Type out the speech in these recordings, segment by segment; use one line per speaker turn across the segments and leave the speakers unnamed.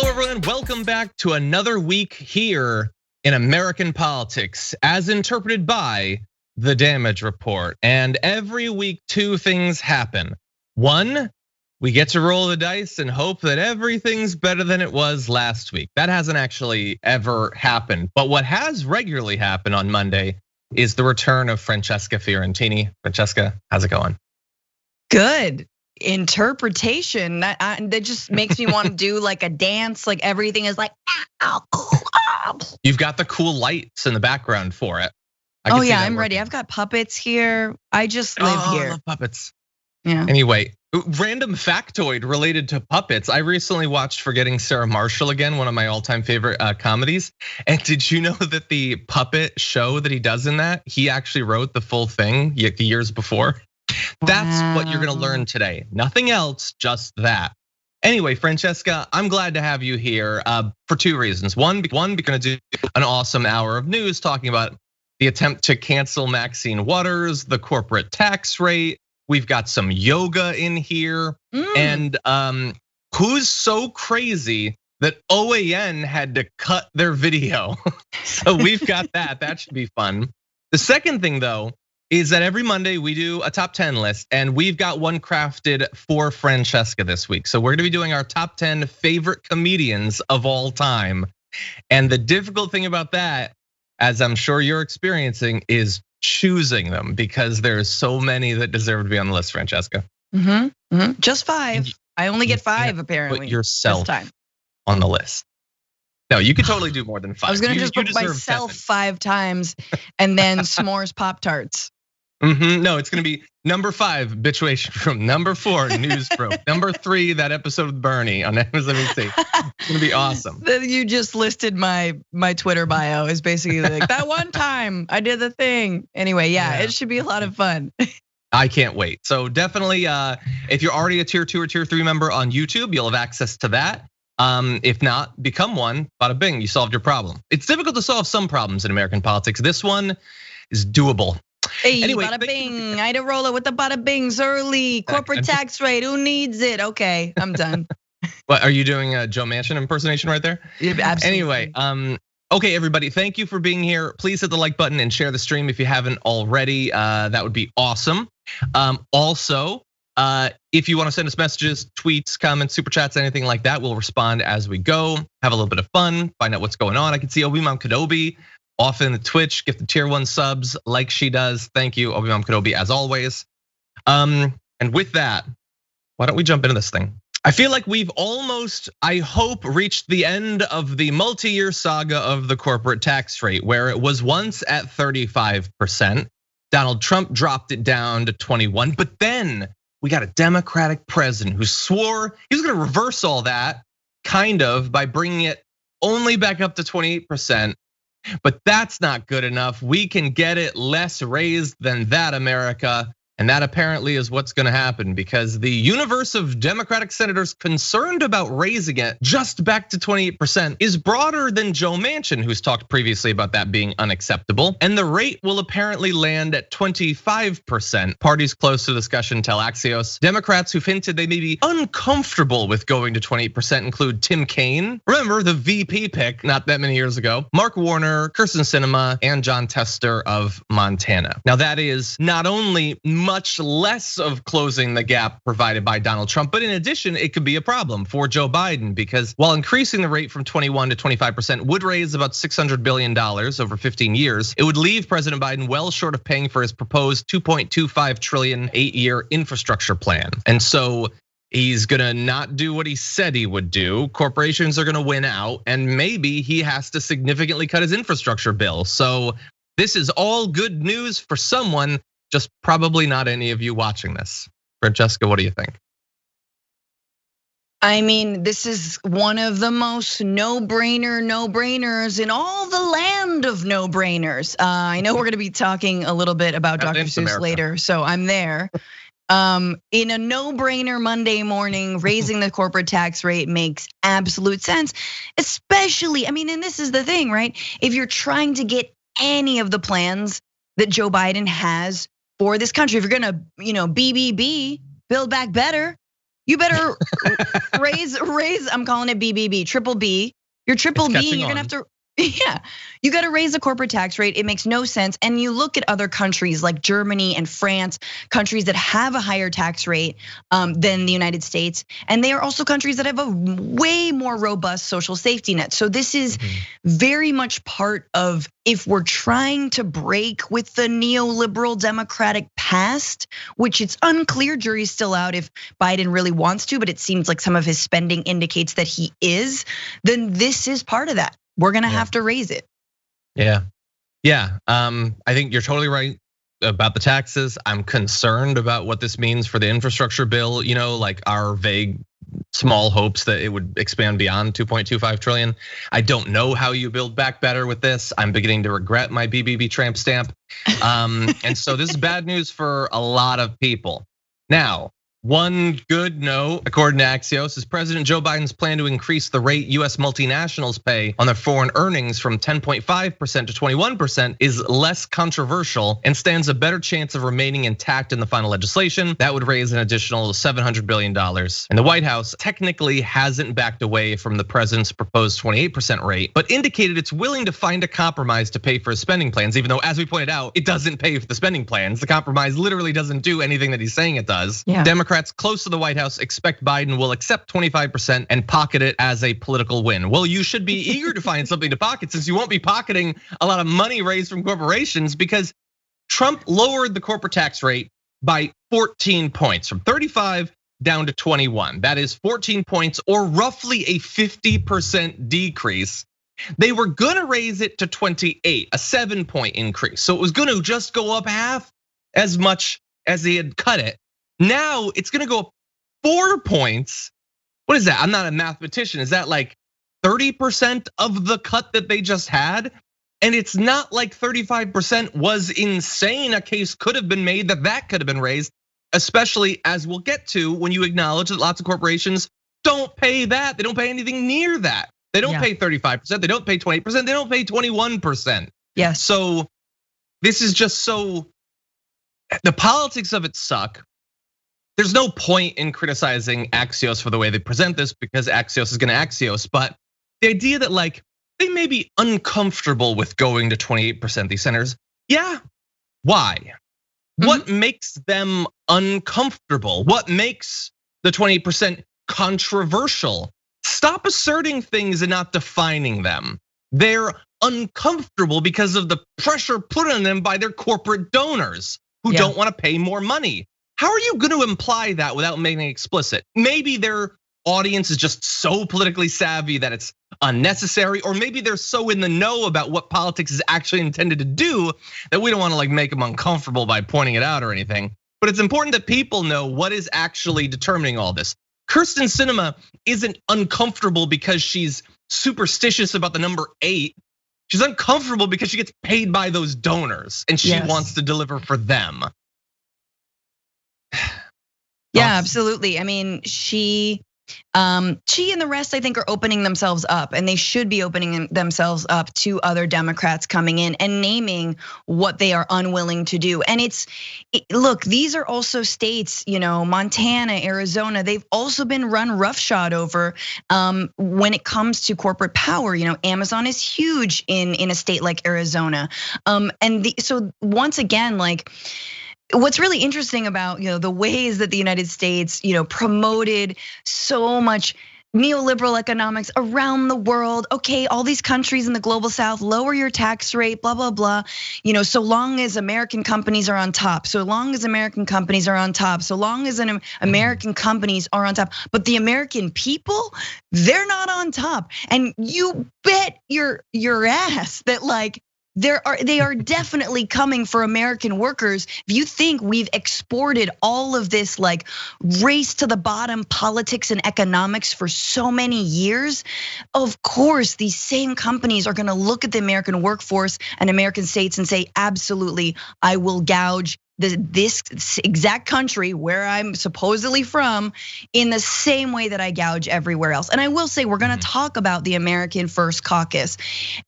Hello, everyone. Welcome back to another week here in American politics, as interpreted by the Damage Report. And every week, two things happen. One, we get to roll the dice and hope that everything's better than it was last week. That hasn't actually ever happened. But what has regularly happened on Monday is the return of Francesca Fiorentini. Francesca, how's it going?
Good. Interpretation that just makes me want to do like a dance, like everything is like
You've got the cool lights in the background for it.
Oh yeah, I'm ready. I've got puppets here. I just live here.
I love puppets.
Yeah.
Anyway, random factoid related to puppets. I recently watched Forgetting Sarah Marshall again, one of my all-time favorite comedies. And did you know that the puppet show that he does in that, he actually wrote the full thing years before? That's what you're gonna learn today. Nothing else, just that. Anyway, Francesca, I'm glad to have you here for two reasons. One, we're gonna do an awesome hour of news talking about the attempt to cancel Maxine Waters, the corporate tax rate. We've got some yoga in here. And who's so crazy that OAN had to cut their video? So we've got that, that should be fun. The second thing though, is that every Monday we do a top 10 list, and we've got one crafted for Francesca this week. So we're gonna be doing our top 10 favorite comedians of all time. And the difficult thing about that, as I'm sure you're experiencing, is choosing them, because there's so many that deserve to be on the list, Francesca.
Just 5. I only get 5 apparently.
Put yourself on the list. No, you could totally do more than 5.
I was gonna just put myself 5 times and then s'mores Pop-Tarts.
No, it's gonna be number 5, Bitchuation Room. Number 4, Newsroom. Number 3, that episode with Bernie on MSNBC. It's gonna be awesome.
You just listed my Twitter bio is basically like that one time I did the thing. Anyway, yeah, it should be a lot of fun.
I can't wait. So definitely, if you're already a tier 2 or tier 3 member on YouTube, you'll have access to that. If not, become one. Bada bing, you solved your problem. It's difficult to solve some problems in American politics. This one is doable.
Hey, anyway, bada bing, I had to roll it with the bada bings early. Corporate tax rate, who needs it? Okay, I'm done.
What, are you doing a Joe Manchin impersonation right there?
Yeah, absolutely.
Anyway, okay, everybody, thank you for being here. Please hit the like button and share the stream if you haven't already. That would be awesome. Also, if you want to send us messages, tweets, comments, super chats, anything like that, we'll respond as we go. Have a little bit of fun, find out what's going on. I can see Obi-Mom Kenobi off in the Twitch, get the tier 1 subs like she does. Thank you, Obi-Mom Kenobi, as always. And with that, why don't we jump into this thing? I feel like we've almost, I hope, reached the end of the multi-year saga of the corporate tax rate, where it was once at 35%. Donald Trump dropped it down to 21, but then we got a Democratic president who swore he was gonna reverse all that, kind of, by bringing it only back up to 28%. But that's not good enough. We can get it less raised than that, America. And that apparently is what's gonna happen, because the universe of Democratic senators concerned about raising it just back to 28% is broader than Joe Manchin, who's talked previously about that being unacceptable. And the rate will apparently land at 25%. Parties close to the discussion tell Axios. Democrats who've hinted they may be uncomfortable with going to 28% include Tim Kaine, remember the VP pick not that many years ago, Mark Warner, Kyrsten Sinema, and John Tester of Montana. Now that is not only much less of closing the gap provided by Donald Trump, but in addition, it could be a problem for Joe Biden, because while increasing the rate from 21 to 25% would raise about $600 billion over 15 years, it would leave President Biden well short of paying for his proposed 2.25 trillion 8-year infrastructure plan. And so he's gonna not do what he said he would do. Corporations are gonna win out, and maybe he has to significantly cut his infrastructure bill. So this is all good news for someone, just probably not any of you watching this. Francesca, what do you think?
I mean, this is one of the most no-brainers in all the land of no-brainers. I know we're gonna be talking a little bit about Dr. Seuss later, so I'm there. In a no-brainer Monday morning, raising the corporate tax rate makes absolute sense, especially, I mean, and this is the thing, right? If you're trying to get any of the plans that Joe Biden has for this country, if you're gonna, BBB, Build Back Better, you better raise, I'm calling it BBB, triple B. Your triple B, you're gonna have to, yeah, you got to raise the corporate tax rate. It makes no sense. And you look at other countries like Germany and France, countries that have a higher tax rate than the United States. And they are also countries that have a way more robust social safety net. So this is very much part of, if we're trying to break with the neoliberal democratic past, which it's unclear, jury's still out if Biden really wants to, but it seems like some of his spending indicates that he is, then this is part of that. We're gonna have to raise it.
Yeah. I think you're totally right about the taxes. I'm concerned about what this means for the infrastructure bill. Like our vague, small hopes that it would expand beyond 2.25 trillion. I don't know how you build back better with this. I'm beginning to regret my BBB Tramp Stamp. And so this is bad news for a lot of people. Now, one good note, according to Axios, is President Joe Biden's plan to increase the rate US multinationals pay on their foreign earnings from 10.5% to 21% is less controversial and stands a better chance of remaining intact in the final legislation. That would raise an additional $700 billion. And the White House technically hasn't backed away from the president's proposed 28% rate, but indicated it's willing to find a compromise to pay for his spending plans, even though, as we pointed out, it doesn't pay for the spending plans. The compromise literally doesn't do anything that he's saying it does. Democrats close to the White House expect Biden will accept 25% and pocket it as a political win. Well, you should be eager to find something to pocket, since you won't be pocketing a lot of money raised from corporations, because Trump lowered the corporate tax rate by 14 points, from 35 down to 21. That is 14 points, or roughly a 50% decrease. They were gonna raise it to 28, a 7-point increase. So it was gonna just go up half as much as they had cut it. Now it's gonna go up 4 points. What is that? I'm not a mathematician. Is that like 30% of the cut that they just had? And it's not like 35% was insane. A case could have been made that could have been raised, especially as we'll get to when you acknowledge that lots of corporations don't pay that. They don't pay anything near that. They don't pay 35%, they don't pay 20%, they don't pay 21%.
Yes.
So this is just so, the politics of it suck. There's no point in criticizing Axios for the way they present this, because Axios is gonna Axios, but the idea that like they may be uncomfortable with going to 28%, these senators, yeah, why? What makes them uncomfortable? What makes the 28% controversial? Stop asserting things and not defining them. They're uncomfortable because of the pressure put on them by their corporate donors who don't wanna pay more money. How are you gonna imply that without making it explicit? Maybe their audience is just so politically savvy that it's unnecessary, or maybe they're so in the know about what politics is actually intended to do that we don't wanna like make them uncomfortable by pointing it out or anything. But it's important that people know what is actually determining all this. Kyrsten Sinema isn't uncomfortable because she's superstitious about the number 8. She's uncomfortable because she gets paid by those donors and she wants to deliver for them.
Yeah, absolutely. I mean, she and the rest, I think, are opening themselves up, and they should be opening themselves up to other Democrats coming in and naming what they are unwilling to do. And look, these are also states, Montana, Arizona, they've also been run roughshod over when it comes to corporate power. Amazon is huge in a state like Arizona. So once again, like, what's really interesting about the ways that the United States promoted so much neoliberal economics around the world. Okay, all these countries in the global south, lower your tax rate, blah, blah, blah. So long as American companies are on top, so long as American companies are on top, so long as American companies are on top. But the American people, they're not on top. And you bet your ass that like, they are definitely coming for American workers. If you think we've exported all of this like race to the bottom politics and economics for so many years, of course these same companies are gonna look at the American workforce and American states and say, absolutely, I will gouge this exact country where I'm supposedly from in the same way that I gouge everywhere else. And I will say, we're gonna talk about the American First Caucus.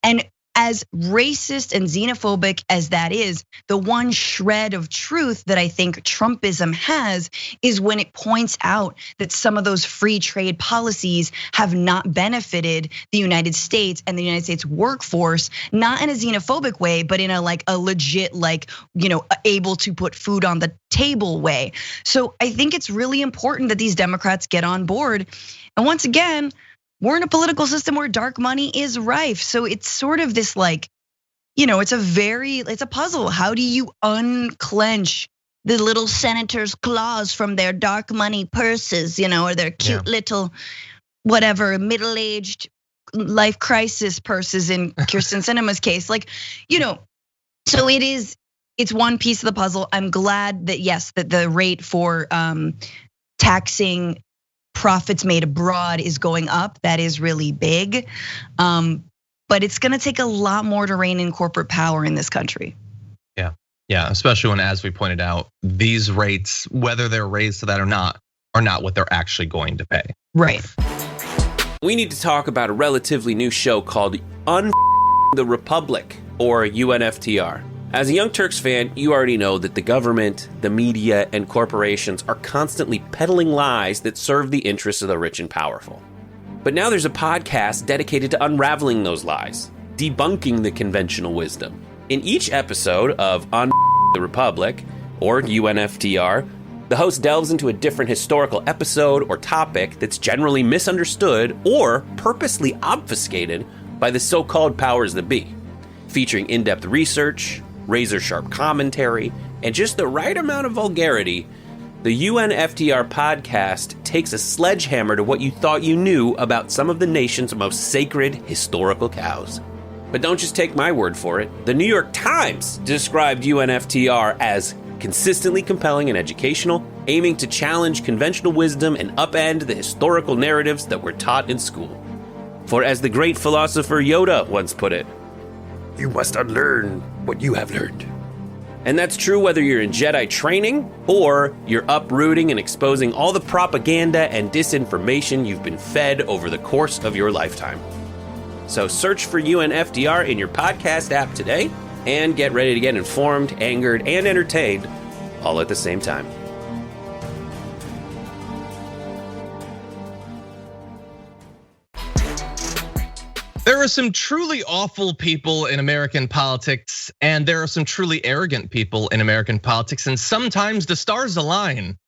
And as racist and xenophobic as that is, the one shred of truth that I think Trumpism has is when it points out that some of those free trade policies have not benefited the United States and the United States workforce, not in a xenophobic way, but in a legit, able to put food on the table way. So I think it's really important that these Democrats get on board. And once again, we're in a political system where dark money is rife. So it's sort of this it's a puzzle. How do you unclench the little senator's claws from their dark money purses, or their cute little whatever middle-aged life crisis purses in Kyrsten Sinema's case? So it's one piece of the puzzle. I'm glad that that the rate for taxing profits made abroad is going up. That is really big. But it's gonna take a lot more to rein in corporate power in this country.
Yeah, especially when, as we pointed out, these rates, whether they're raised to that or not, are not what they're actually going to pay.
Right.
We need to talk about a relatively new show called the Republic, or UNFTR. As a Young Turks fan, you already know that the government, the media, and corporations are constantly peddling lies that serve the interests of the rich and powerful. But now there's a podcast dedicated to unraveling those lies, debunking the conventional wisdom. In each episode of the Republic, or UNFTR, the host delves into a different historical episode or topic that's generally misunderstood or purposely obfuscated by the so-called powers that be, featuring in-depth research, razor-sharp commentary, and just the right amount of vulgarity. The UNFTR podcast takes a sledgehammer to what you thought you knew about some of the nation's most sacred historical cows. But don't just take my word for it. The New York Times described UNFTR as consistently compelling and educational, aiming to challenge conventional wisdom and upend the historical narratives that were taught in school. For as the great philosopher Yoda once put it, you must unlearn what you have learned. And that's true whether you're in Jedi training or you're uprooting and exposing all the propaganda and disinformation you've been fed over the course of your lifetime. So search for UNFTR in your podcast app today and get ready to get informed, angered, and entertained all at the same time.
There are some truly awful people in American politics, and there are some truly arrogant people in American politics, and sometimes the stars align,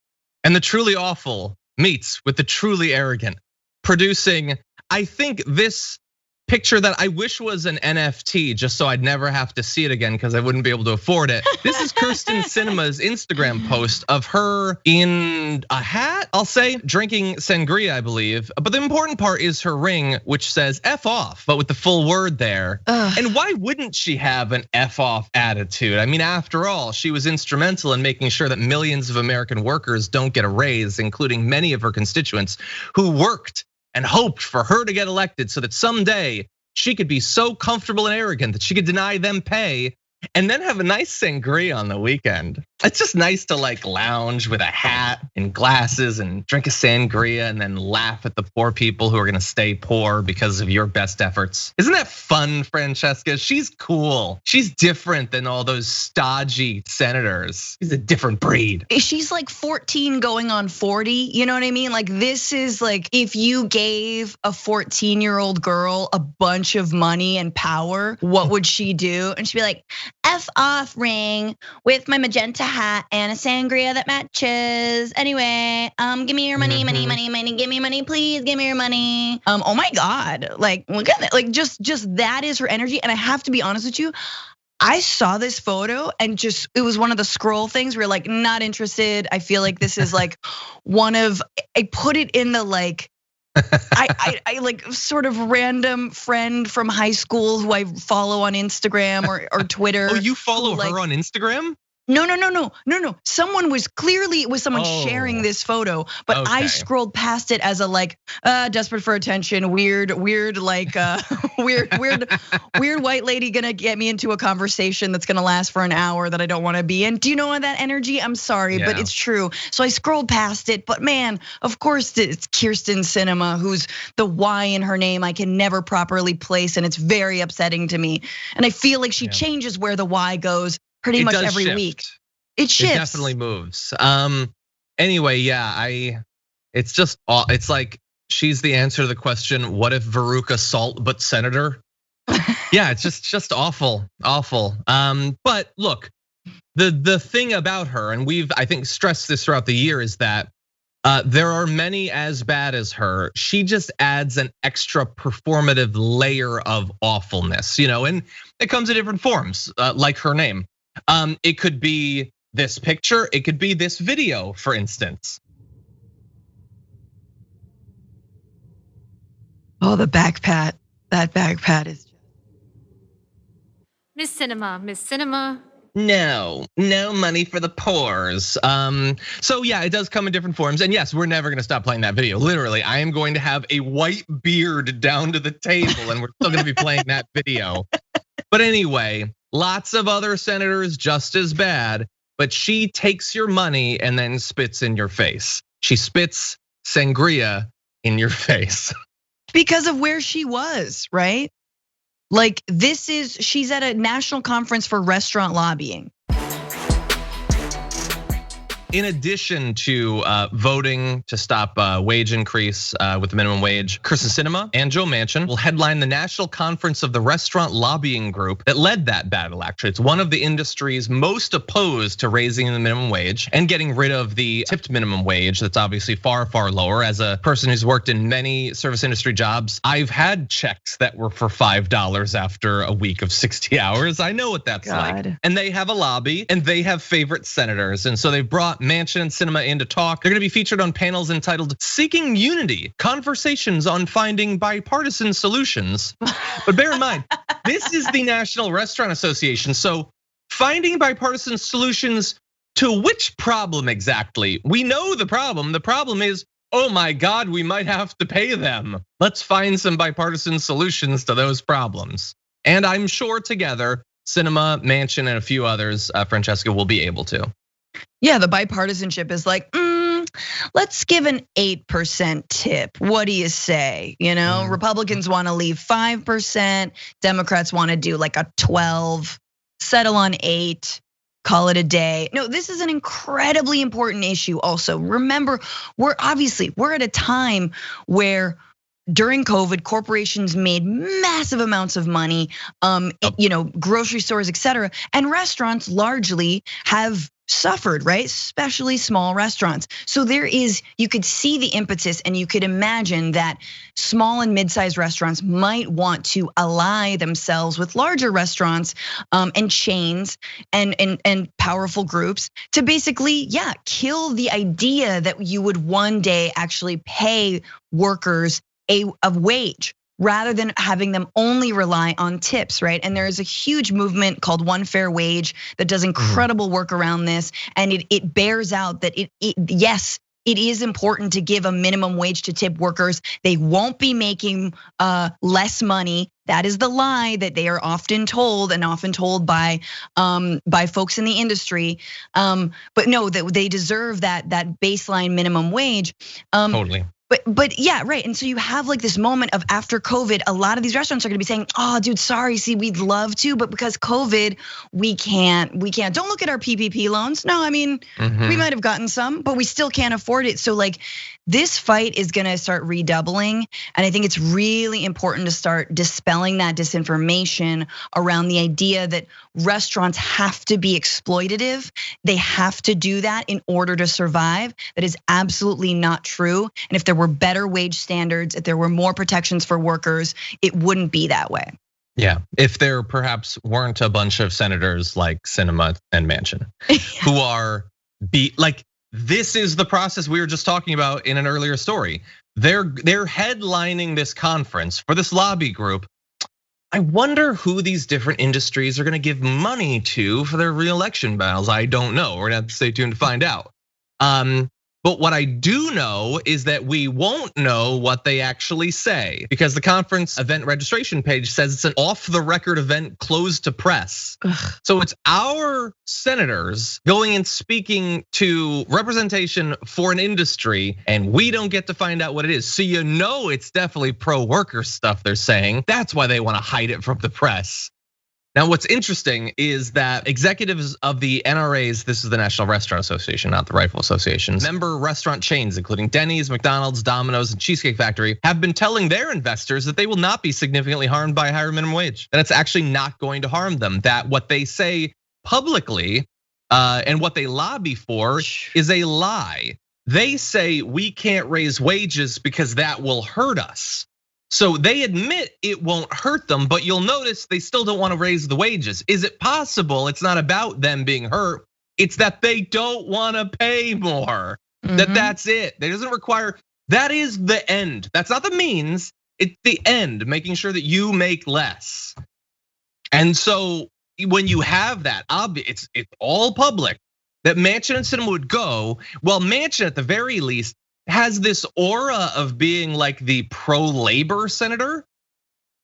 and the truly awful meets with the truly arrogant, producing, I think, this picture that I wish was an NFT, just so I'd never have to see it again because I wouldn't be able to afford it. This is Kyrsten Sinema's Instagram post of her in a hat, I'll say, drinking sangria, I believe. But the important part is her ring, which says F off, but with the full word there. And why wouldn't she have an F off attitude? I mean, after all, she was instrumental in making sure that millions of American workers don't get a raise, including many of her constituents who worked and hoped for her to get elected so that someday she could be so comfortable and arrogant that she could deny them pay and then have a nice sangria on the weekend. It's just nice to lounge with a hat and glasses and drink a sangria and then laugh at the poor people who are gonna stay poor because of your best efforts. Isn't that fun, Francesca? She's cool. She's different than all those stodgy senators. She's a different breed.
She's like 14 going on 40, you know what I mean? This is if you gave a 14-year-old girl a bunch of money and power, what would she do? And she'd be like, F off ring with my magenta hat and a sangria that matches. Anyway, give me your money, money, give me money, please, give me your money. Oh my God, look at that, just that is her energy. And I have to be honest with you, I saw this photo and it was one of the scroll things where not interested. I feel like this is one of, I put it in the I sort of random friend from high school who I follow on Instagram or Twitter.
Oh, you follow her on Instagram?
No. Someone was clearly, it was someone sharing this photo, but okay. I scrolled past it as a like, desperate for attention, weird, like weird white lady gonna get me into a conversation that's gonna last for an hour that I don't wanna be in. Do you know that energy? I'm sorry, but it's true. So I scrolled past it, but man, of course it's Kyrsten Sinema, who's the Y in her name I can never properly place, and it's very upsetting to me. And I feel like she changes where the Y goes pretty much every week. It shifts.
It definitely moves. Anyway, it's like she's the answer to the question, what if Veruca Salt but senator? Yeah, it's just awful. But look, the thing about her, and we've I think stressed this throughout the year, is that there are many as bad as her. She just adds an extra performative layer of awfulness, and it comes in different forms, like her name. It could be this picture, it could be this video, for instance.
Oh, the back pat. That back pat is just.
Miss Sinema.
No money for the pores. So yeah, it does come in different forms. And yes, we're never gonna stop playing that video. Literally, I am going to have a white beard down to the table and we're still gonna be playing that video. But anyway, lots of other senators just as bad, but she takes your money and then spits in your face. She spits sangria in your face.
Because of where she was, right? Like she's at a national conference for restaurant lobbying.
In addition to voting to stop wage increase with the minimum wage, Kyrsten Sinema and Joe Manchin will headline the national conference of the restaurant lobbying group that led that battle. Actually, it's one of the industries most opposed to raising the minimum wage and getting rid of the tipped minimum wage. That's obviously far lower. As a person who's worked in many service industry jobs, I've had checks that were for $5 after a week of 60 hours. I know what that's like. And they have a lobby and they have favorite senators, and so they've brought Manchin and Sinema in to talk. They're gonna be featured on panels entitled Seeking Unity, Conversations on Finding Bipartisan Solutions. But bear in mind, this is the National Restaurant Association. So finding bipartisan solutions to which problem exactly? We know the problem. The problem is, oh my God, we might have to pay them. Let's find some bipartisan solutions to those problems. And I'm sure together, Sinema, Manchin, and a few others, Francesca, will be able to.
Yeah, the bipartisanship is like, let's give an 8% tip. What do you say? Republicans want to leave 5%, Democrats want to do like a 12, settle on 8, call it a day. No, this is an incredibly important issue also. Remember, we're at a time where during COVID, corporations made massive amounts of money, grocery stores, et cetera, and restaurants largely have suffered, right? Especially small restaurants. So you could see the impetus and you could imagine that small and mid-sized restaurants might want to ally themselves with larger restaurants and chains and powerful groups to basically, kill the idea that you would one day actually pay workers a wage, rather than having them only rely on tips, right? And there is a huge movement called One Fair Wage that does incredible work around this, and it bears out that yes, it is important to give a minimum wage to tip workers. They won't be making less money. That is the lie that they are often told, and often told by folks in the industry. But no, that they deserve that baseline minimum wage.
Totally.
But yeah, right. And so you have like this moment of after COVID, a lot of these restaurants are gonna be saying, oh, dude, sorry, see, we'd love to, but because COVID, we can't. Don't look at our PPP loans. No, I mean, we might have gotten some, but we still can't afford it. So like this fight is gonna start redoubling. And I think it's really important to start dispelling that disinformation around the idea that restaurants have to be exploitative. They have to do that in order to survive. That is absolutely not true. And if there were better wage standards, if there were more protections for workers, it wouldn't be that way.
Yeah, if there perhaps weren't a bunch of senators like Sinema and Manchin who are this is the process we were just talking about in an earlier story. They're headlining this conference for this lobby group. I wonder who these different industries are gonna give money to for their reelection battles. I don't know. We're gonna have to stay tuned to find out. But what I do know is that we won't know what they actually say, because the conference event registration page says it's an off-the-record event closed to press. So it's our senators going and speaking to representation for an industry, and we don't get to find out what it is. So you know it's definitely pro-worker stuff they're saying. That's why they want to hide it from the press. Now, what's interesting is that executives of the NRAs, this is the National Restaurant Association, not the Rifle Association, member restaurant chains, including Denny's, McDonald's, Domino's, and Cheesecake Factory, have been telling their investors that they will not be significantly harmed by a higher minimum wage, that it's actually not going to harm them, that what they say publicly and what they lobby for is a lie. They say we can't raise wages because that will hurt us. So they admit it won't hurt them, but you'll notice they still don't want to raise the wages. Is it possible it's not about them being hurt? It's that they don't want to pay more. That's it. That doesn't require, that is the end. That's not the means, it's the end, making sure that you make less. And so when you have that, it's all public, that Manchin and Sinema would go, well, Manchin at the very least has this aura of being like the pro-labor senator.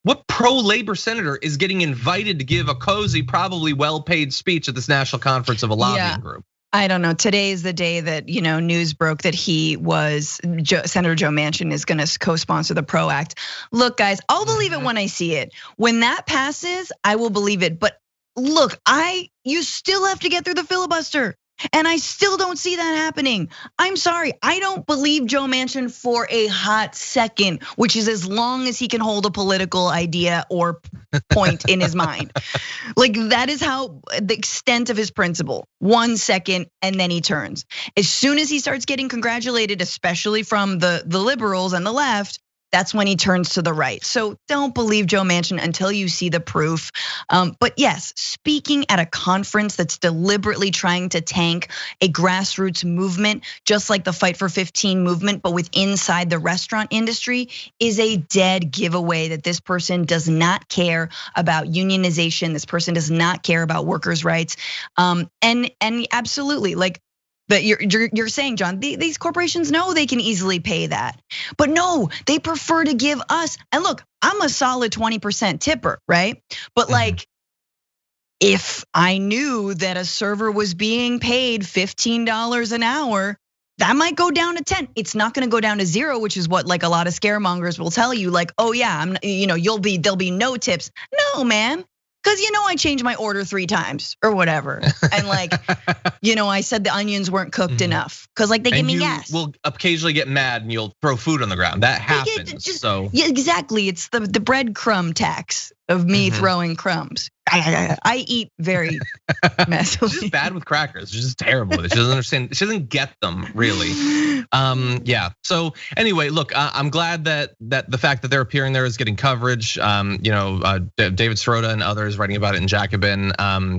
What pro-labor senator is getting invited to give a cozy, probably well-paid speech at this national conference of a lobbying group?
I don't know. Today is the day that news broke that Senator Joe Manchin is going to co-sponsor the PRO Act. Look, guys, I'll believe it when I see it. When that passes, I will believe it. But look, you still have to get through the filibuster. And I still don't see that happening. I'm sorry, I don't believe Joe Manchin for a hot second, which is as long as he can hold a political idea or point in his mind. Like that is how the extent of his principle. 1 second and then he turns. As soon as he starts getting congratulated, especially from the liberals and the left, that's when he turns to the right. So don't believe Joe Manchin until you see the proof. But yes, speaking at a conference that's deliberately trying to tank a grassroots movement, just like the Fight for 15 movement, but with inside the restaurant industry, is a dead giveaway that this person does not care about unionization. This person does not care about workers' rights. And absolutely, like, but you're saying, John, these corporations know they can easily pay that. But no, they prefer to give us, and look, I'm a solid 20% tipper, right? But like, if I knew that a server was being paid $15 an hour, that might go down to 10. It's not gonna go down to 0, which is what like a lot of scaremongers will tell you, like, oh yeah, there'll be no tips. No, man. Cause I changed my order 3 times or whatever. And like, I said the onions weren't cooked enough. Cause like they give me gas.
We'll occasionally get mad and you'll throw food on the ground. That happens, so.
Yeah, exactly, it's the breadcrumb tax of me throwing crumbs. I eat very messily.
She's just bad with crackers, she's just terrible with it. She doesn't understand, she doesn't get them really. Yeah, so anyway, look, I'm glad that the fact that they're appearing there is getting coverage. David Sirota and others writing about it in Jacobin.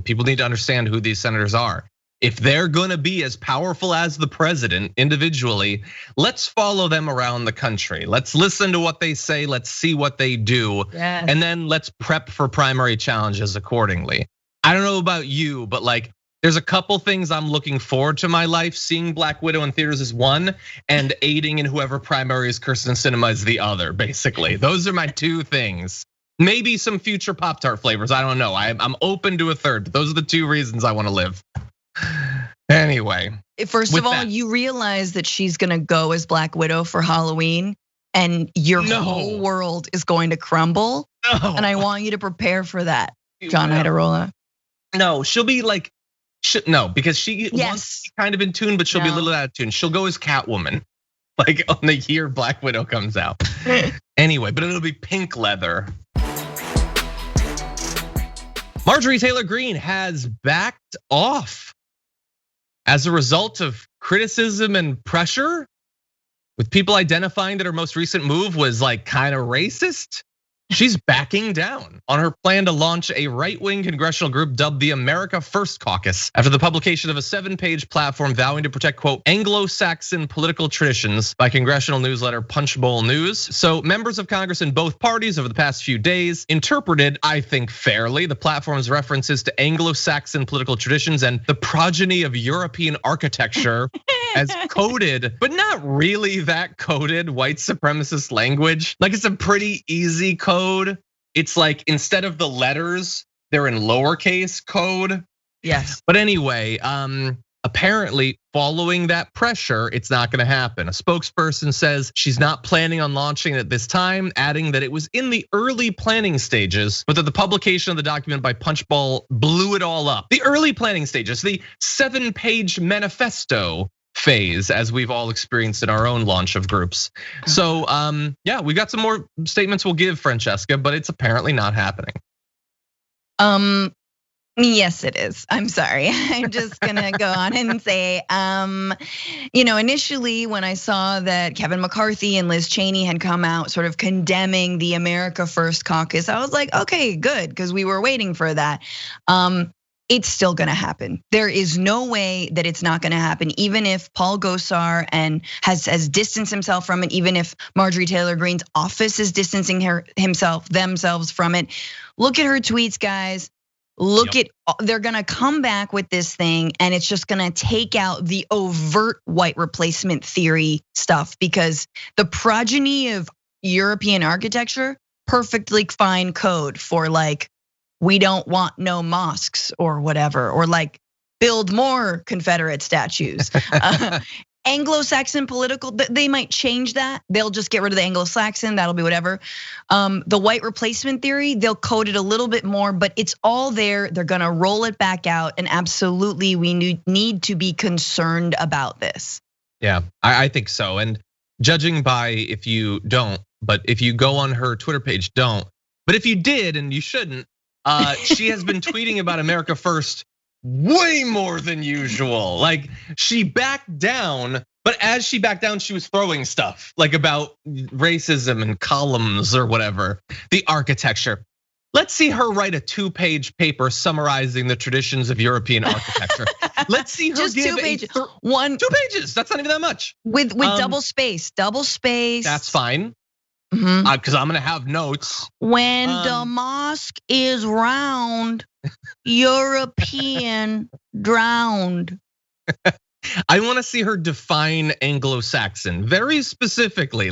People need to understand who these senators are. If they're gonna be as powerful as the president individually, let's follow them around the country. Let's listen to what they say, let's see what they do.
Yes.
And then let's prep for primary challenges accordingly. I don't know about you, but like, there's a couple things I'm looking forward to in my life. Seeing Black Widow in theaters is one, and aiding in whoever primaries Kyrsten Sinema is the other, basically. Those are my 2 things. Maybe some future Pop-Tart flavors, I don't know. I'm open to a third, but those are the 2 reasons I wanna live. Anyway.
First of all, you realize that she's gonna go as Black Widow for Halloween and your whole world is going to crumble. No. And I want you to prepare for that, John Idarola.
No, she'll be like, no, because she wants to be kind of in tune, but she'll be a little out of tune. She'll go as Catwoman, like on the year Black Widow comes out. Anyway, but it'll be pink leather. Marjorie Taylor Greene has backed off as a result of criticism and pressure, with people identifying that her most recent move was like kind of racist. She's backing down on her plan to launch a right-wing congressional group dubbed the America First Caucus after the publication of a 7-page platform vowing to protect, quote, Anglo-Saxon political traditions by congressional newsletter Punchbowl News. So members of Congress in both parties over the past few days interpreted, I think fairly, the platform's references to Anglo-Saxon political traditions and the progeny of European architecture as coded, but not really that coded white supremacist language. Like it's a pretty easy code. It's like instead of the letters, they're in lowercase code.
Yes.
But anyway, apparently following that pressure, it's not gonna happen. A spokesperson says she's not planning on launching it at this time, adding that it was in the early planning stages, but that the publication of the document by Punchbowl blew it all up. The early planning stages, the 7-page manifesto phase, as we've all experienced in our own launch of groups. So yeah, we got some more statements we'll give, Francesca, but it's apparently not happening.
Yes, it is. I'm sorry. I'm just gonna go on and say, initially when I saw that Kevin McCarthy and Liz Cheney had come out sort of condemning the America First Caucus, I was like, okay, good, because we were waiting for that. It's still gonna happen. There is no way that it's not gonna happen, even if Paul Gosar has distanced himself from it, even if Marjorie Taylor Greene's office is distancing themselves from it. Look at her tweets, guys. They're gonna come back with this thing and it's just gonna take out the overt white replacement theory stuff, because the progeny of European architecture, perfectly fine code for like, we don't want no mosques or whatever, or like build more Confederate statues. Anglo-Saxon political, they might change that. They'll just get rid of the Anglo-Saxon, that'll be whatever. The white replacement theory, they'll code it a little bit more, but it's all there. They're gonna roll it back out, and absolutely we need to be concerned about this.
Yeah, I think so. And judging by if you don't, but if you go on her Twitter page, don't. But if you did, and you shouldn't, she has been tweeting about America First way more than usual. Like she backed down, but as she backed down, she was throwing stuff like about racism and columns or whatever, the architecture. Let's see her write a 2-page paper summarizing the traditions of European architecture. Let's see her
just
give
2 pages.
2 pages. That's not even that much.
With double space.
That's fine. Because I'm gonna have notes.
When the mosque is round, European drowned.
I want to see her define Anglo-Saxon very specifically.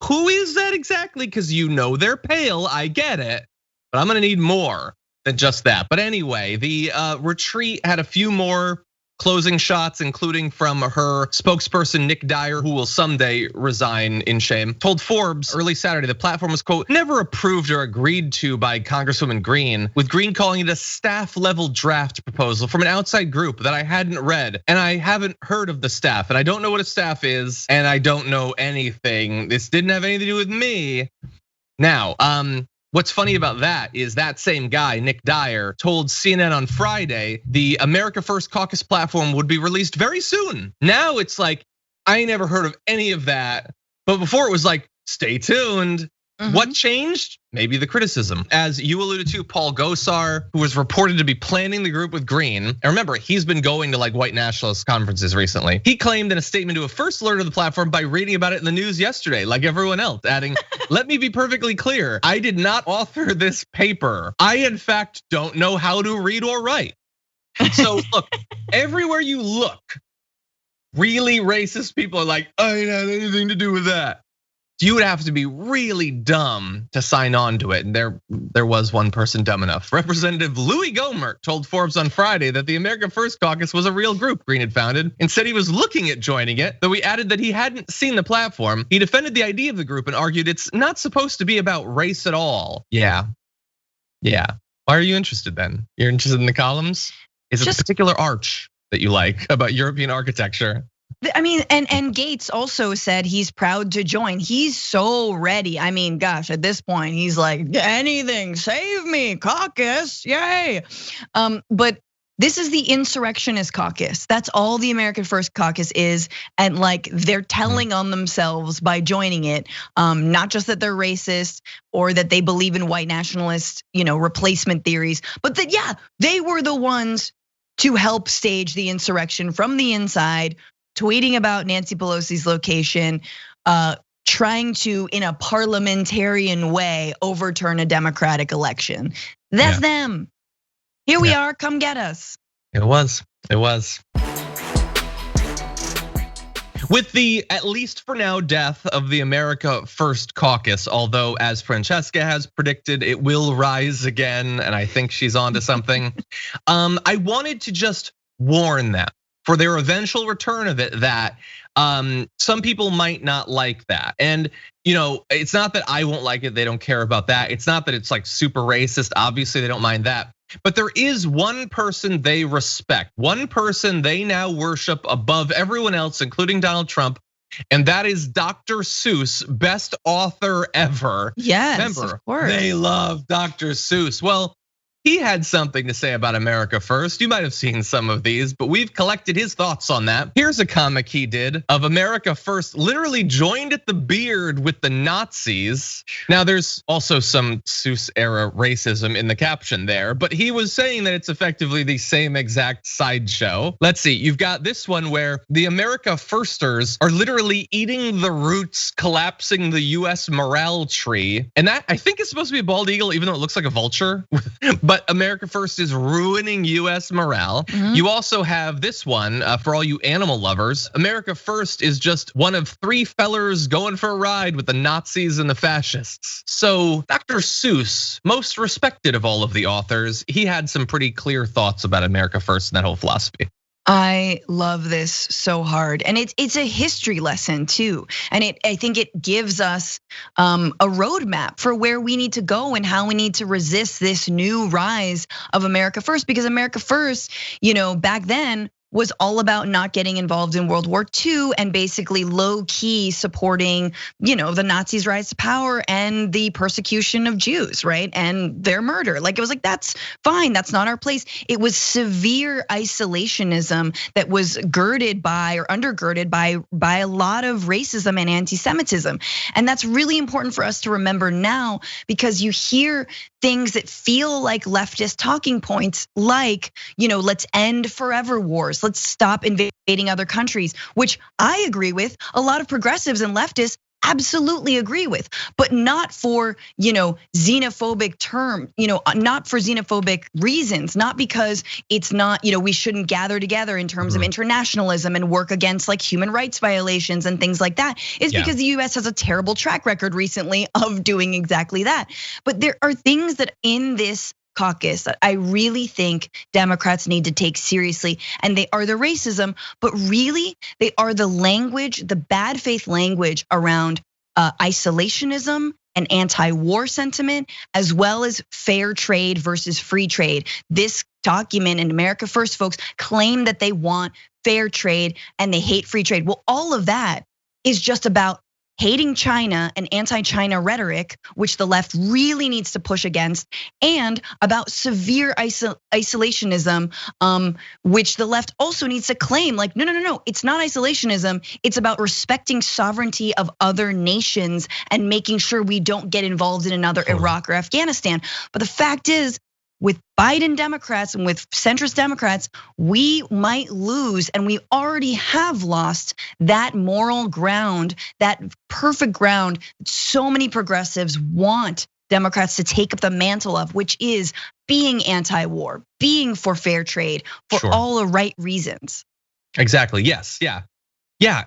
Who is that exactly? Because they're pale, I get it, but I'm gonna need more than just that. But anyway, the retreat had a few more closing shots, including from her spokesperson, Nick Dyer, who will someday resign in shame, told Forbes early Saturday the platform was, quote, never approved or agreed to by Congresswoman Greene, with Greene calling it a staff level draft proposal from an outside group that I hadn't read. And I haven't heard of the staff, and I don't know what a staff is, and I don't know anything. This didn't have anything to do with me. Now, what's funny about that is that same guy, Nick Dyer, told CNN on Friday the America First Caucus platform would be released very soon. Now it's like, I never heard of any of that. But before it was like, stay tuned. What changed? Maybe the criticism. As you alluded to, Paul Gosar, who was reported to be planning the group with Greene. And remember, he's been going to like white nationalist conferences recently. He claimed in a statement to a first alert of the platform by reading about it in the news yesterday, like everyone else, adding, let me be perfectly clear. I did not author this paper. I, in fact, don't know how to read or write. So look, everywhere you look, really racist people are like, I didn't have anything to do with that. You would have to be really dumb to sign on to it. And there was one person dumb enough. Representative Louis Gohmert told Forbes on Friday that the America First Caucus was a real group Greene had founded and said he was looking at joining it, though he added that he hadn't seen the platform. He defended the idea of the group and argued it's not supposed to be about race at all. Yeah. Why are you interested then? You're interested in the columns? Is it a particular arch that you like about European architecture?
I mean, and Gates also said he's proud to join. He's so ready. I mean, gosh, at this point, he's like, anything, save me, caucus, yay. But This is the insurrectionist caucus. That's all the America First Caucus is. And like they're telling on themselves by joining it, not just that they're racist or that they believe in white nationalist, replacement theories, but that, yeah, they were the ones to help stage the insurrection from the inside, tweeting about Nancy Pelosi's location, trying to, in a parliamentarian way, overturn a Democratic election. That's them. Here we are, come get us.
It was. With the, at least for now, death of the America First Caucus, although as Francesca has predicted, it will rise again, and I think she's onto something. I wanted to just warn them for their eventual return of it that some people might not like that. And it's not that I won't like it, they don't care about that. It's not that it's like super racist, obviously they don't mind that. But there is one person they respect, one person they now worship above everyone else, including Donald Trump, and that is Dr. Seuss, best author ever.
Yes,
remember,
of course.
They love Dr. Seuss. Well, he had something to say about America First. You might have seen some of these, but we've collected his thoughts on that. Here's a comic he did of America First, literally joined at the beard with the Nazis. Now there's also some Seuss era racism in the caption there, but he was saying that it's effectively the same exact sideshow. Let's see, you've got this one where the America Firsters are literally eating the roots, collapsing the US morale tree. And that I think is supposed to be a bald eagle, even though it looks like a vulture. But America First is ruining US morale. You also have this one for all you animal lovers. America First is just one of three fellers going for a ride with the Nazis and the fascists. So Dr. Seuss, most respected of all of the authors, he had some pretty clear thoughts about America First and that whole philosophy.
I love this so hard, and it's a history lesson too. And I think it gives us a roadmap for where we need to go and how we need to resist this new rise of America First. Because America First, back then was all about not getting involved in World War II and basically low key supporting, the Nazis' rise to power and the persecution of Jews, right? And their murder. Like it was like, that's fine, that's not our place. It was severe isolationism that was girded by or undergirded by a lot of racism and anti-Semitism. And that's really important for us to remember now, because you hear things that feel like leftist talking points, like, let's end forever wars. Let's stop invading other countries, which I agree with. A lot of progressives and leftists absolutely agree with, but not for, xenophobic term, not for xenophobic reasons, not because it's not, we shouldn't gather together in terms of internationalism and work against like human rights violations and things like that. It's because the US has a terrible track record recently of doing exactly that. But there are things that in this caucus that I really think Democrats need to take seriously, and they are the racism, but really they are the language, the bad faith language around isolationism and anti-war sentiment, as well as fair trade versus free trade. This document in America First folks claim that they want fair trade and they hate free trade. Well, all of that is just about hating China and anti-China rhetoric, which the left really needs to push against, and about severe isolationism, which the left also needs to claim like, no, it's not isolationism. It's about respecting sovereignty of other nations and making sure we don't get involved in another Iraq or Afghanistan. But the fact is, with Biden Democrats and with centrist Democrats, we might lose, and we already have lost that moral ground, that perfect ground that so many progressives want Democrats to take up the mantle of, which is being anti-war, being for fair trade, for all the right reasons.
Exactly, yes, yeah.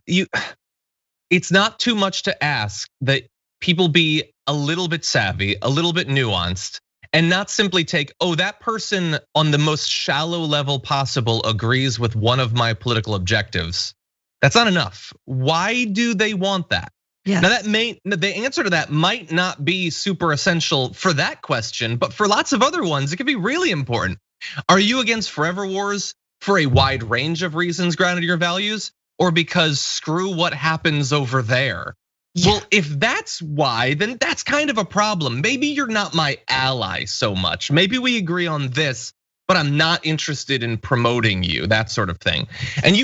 It's not too much to ask that people be a little bit savvy, a little bit nuanced, and not simply take, that person on the most shallow level possible agrees with one of my political objectives. That's not enough. Why do they want that? Now the answer to that might not be super essential for that question, but for lots of other ones, it can be really important. Are you against forever wars for a wide range of reasons grounded in your values, or because screw what happens over there? Well, if that's why, then that's kind of a problem. Maybe you're not my ally so much. Maybe we agree on this, but I'm not interested in promoting you, that sort of thing. And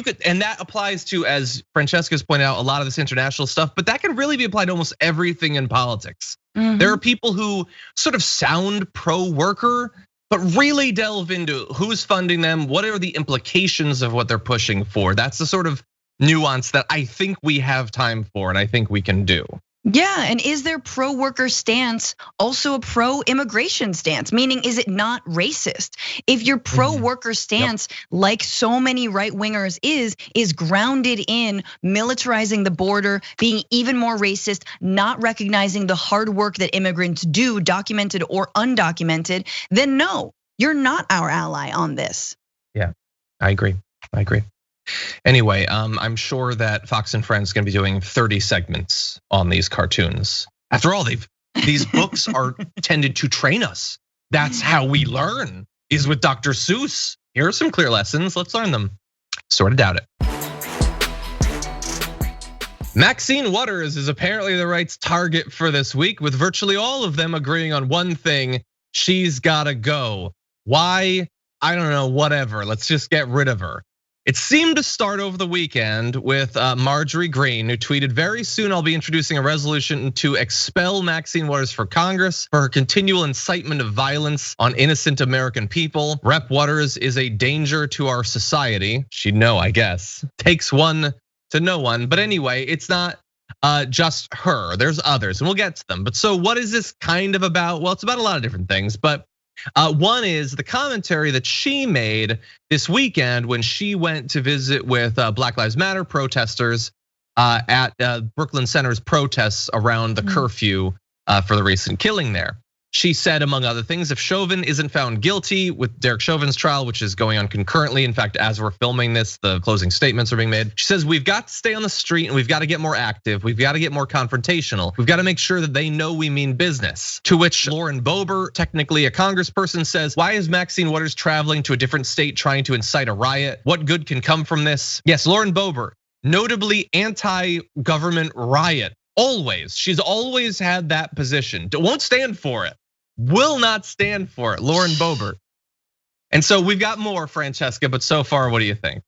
that applies to, as Francesca's pointed out, a lot of this international stuff, but that can really be applied to almost everything in politics. There are people who sort of sound pro-worker, but really delve into who's funding them, what are the implications of what they're pushing for. That's the sort of nuance that I think we have time for and I think we can do.
Yeah, and is their pro-worker stance also a pro-immigration stance? Meaning, is it not racist? If your pro-worker stance, like so many right-wingers is grounded in militarizing the border, being even more racist, not recognizing the hard work that immigrants do, documented or undocumented, then no, you're not our ally on this.
Yeah, I agree. Anyway, I'm sure that Fox and Friends is gonna be doing 30 segments on these cartoons. After all, these books are tended to train us. That's how we learn, is with Dr. Seuss. Here are some clear lessons, let's learn them. Sort of doubt it. Maxine Waters is apparently the right's target for this week, with virtually all of them agreeing on one thing: she's gotta go. Why? I don't know, whatever, let's just get rid of her. It seemed to start over the weekend with Marjorie Greene, who tweeted, "Very soon I'll be introducing a resolution to expel Maxine Waters for Congress for her continual incitement of violence on innocent American people. Rep. Waters is a danger to our society." She'd know, I guess. Takes one to know one. But anyway, it's not just her, there's others, and we'll get to them. But so what is this kind of about? Well, it's about a lot of different things, but one is the commentary that she made this weekend when she went to visit with Black Lives Matter protesters at Brooklyn Center's protests around the curfew for the recent killing there. She said, among other things, if Chauvin isn't found guilty with Derek Chauvin's trial, which is going on concurrently, in fact, as we're filming this, the closing statements are being made. She says, we've got to stay on the street and we've got to get more active. We've got to get more confrontational. We've got to make sure that they know we mean business. To which Lauren Boebert, technically a congressperson, says, why is Maxine Waters traveling to a different state trying to incite a riot? What good can come from this? Yes, Lauren Boebert, notably anti-government riot. Always, she's always had that position. Won't stand for it. Will not stand for it, Lauren Boebert. And so we've got more, Francesca, but so far, what do you think?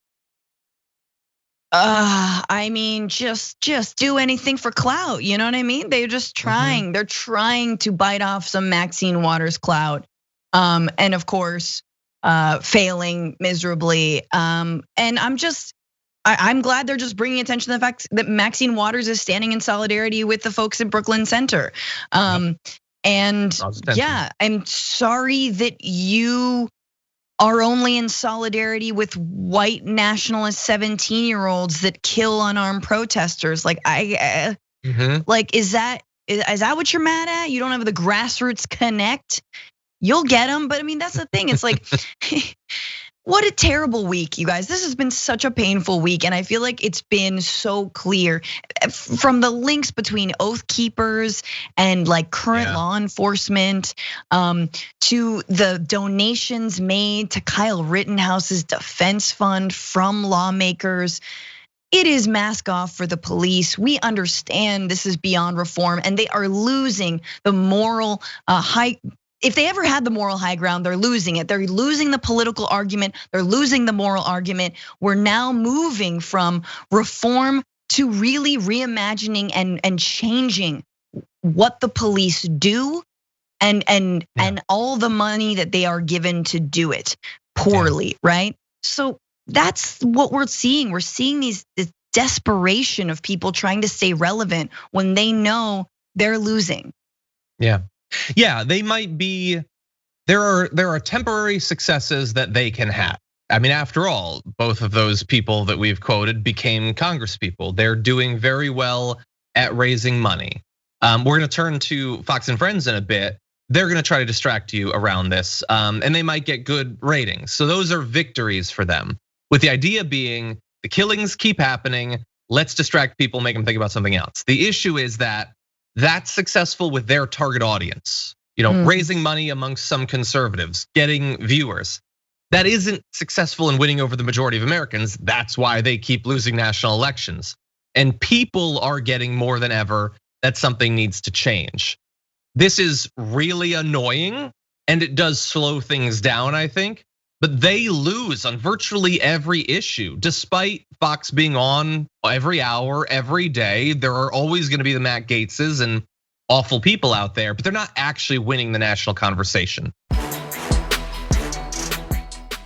I mean, just do anything for clout, you know what I mean? They're just trying, they're trying to bite off some Maxine Waters clout. And of course, failing miserably. And I'm glad they're just bringing attention to the fact that Maxine Waters is standing in solidarity with the folks at Brooklyn Center. And yeah, I'm sorry that you are only in solidarity with white nationalist 17-year-olds that kill unarmed protesters. Like like is that what you're mad at? You don't have the grassroots connect. You'll get them, but I mean that's the thing. It's like what a terrible week, you guys. This has been such a painful week, and I feel like it's been so clear from the links between Oath Keepers and like current law enforcement to the donations made to Kyle Rittenhouse's defense fund from lawmakers. It is mask off for the police. We understand this is beyond reform, and they are losing the moral high. If they ever had the moral high ground, they're losing it. They're losing the political argument. They're losing the moral argument. We're now moving from reform to really reimagining and changing what the police do and all the money that they are given to do it poorly, right? So that's what we're seeing. We're seeing this desperation of people trying to stay relevant when they know they're losing.
Yeah, they might be, there are temporary successes that they can have. I mean, after all, both of those people that we've quoted became congresspeople. They're doing very well at raising money. We're gonna turn to Fox and Friends in a bit. They're gonna try to distract you around this, and they might get good ratings. So those are victories for them. With the idea being, the killings keep happening, let's distract people, make them think about something else. The issue is that that's successful with their target audience, raising money amongst some conservatives, getting viewers. That isn't successful in winning over the majority of Americans. That's why they keep losing national elections. And people are getting more than ever that something needs to change. This is really annoying, and it does slow things down, I think. but they lose on virtually every issue. Despite Fox being on every hour, every day, there are always gonna be the Matt Gaetzes and awful people out there, but they're not actually winning the national conversation.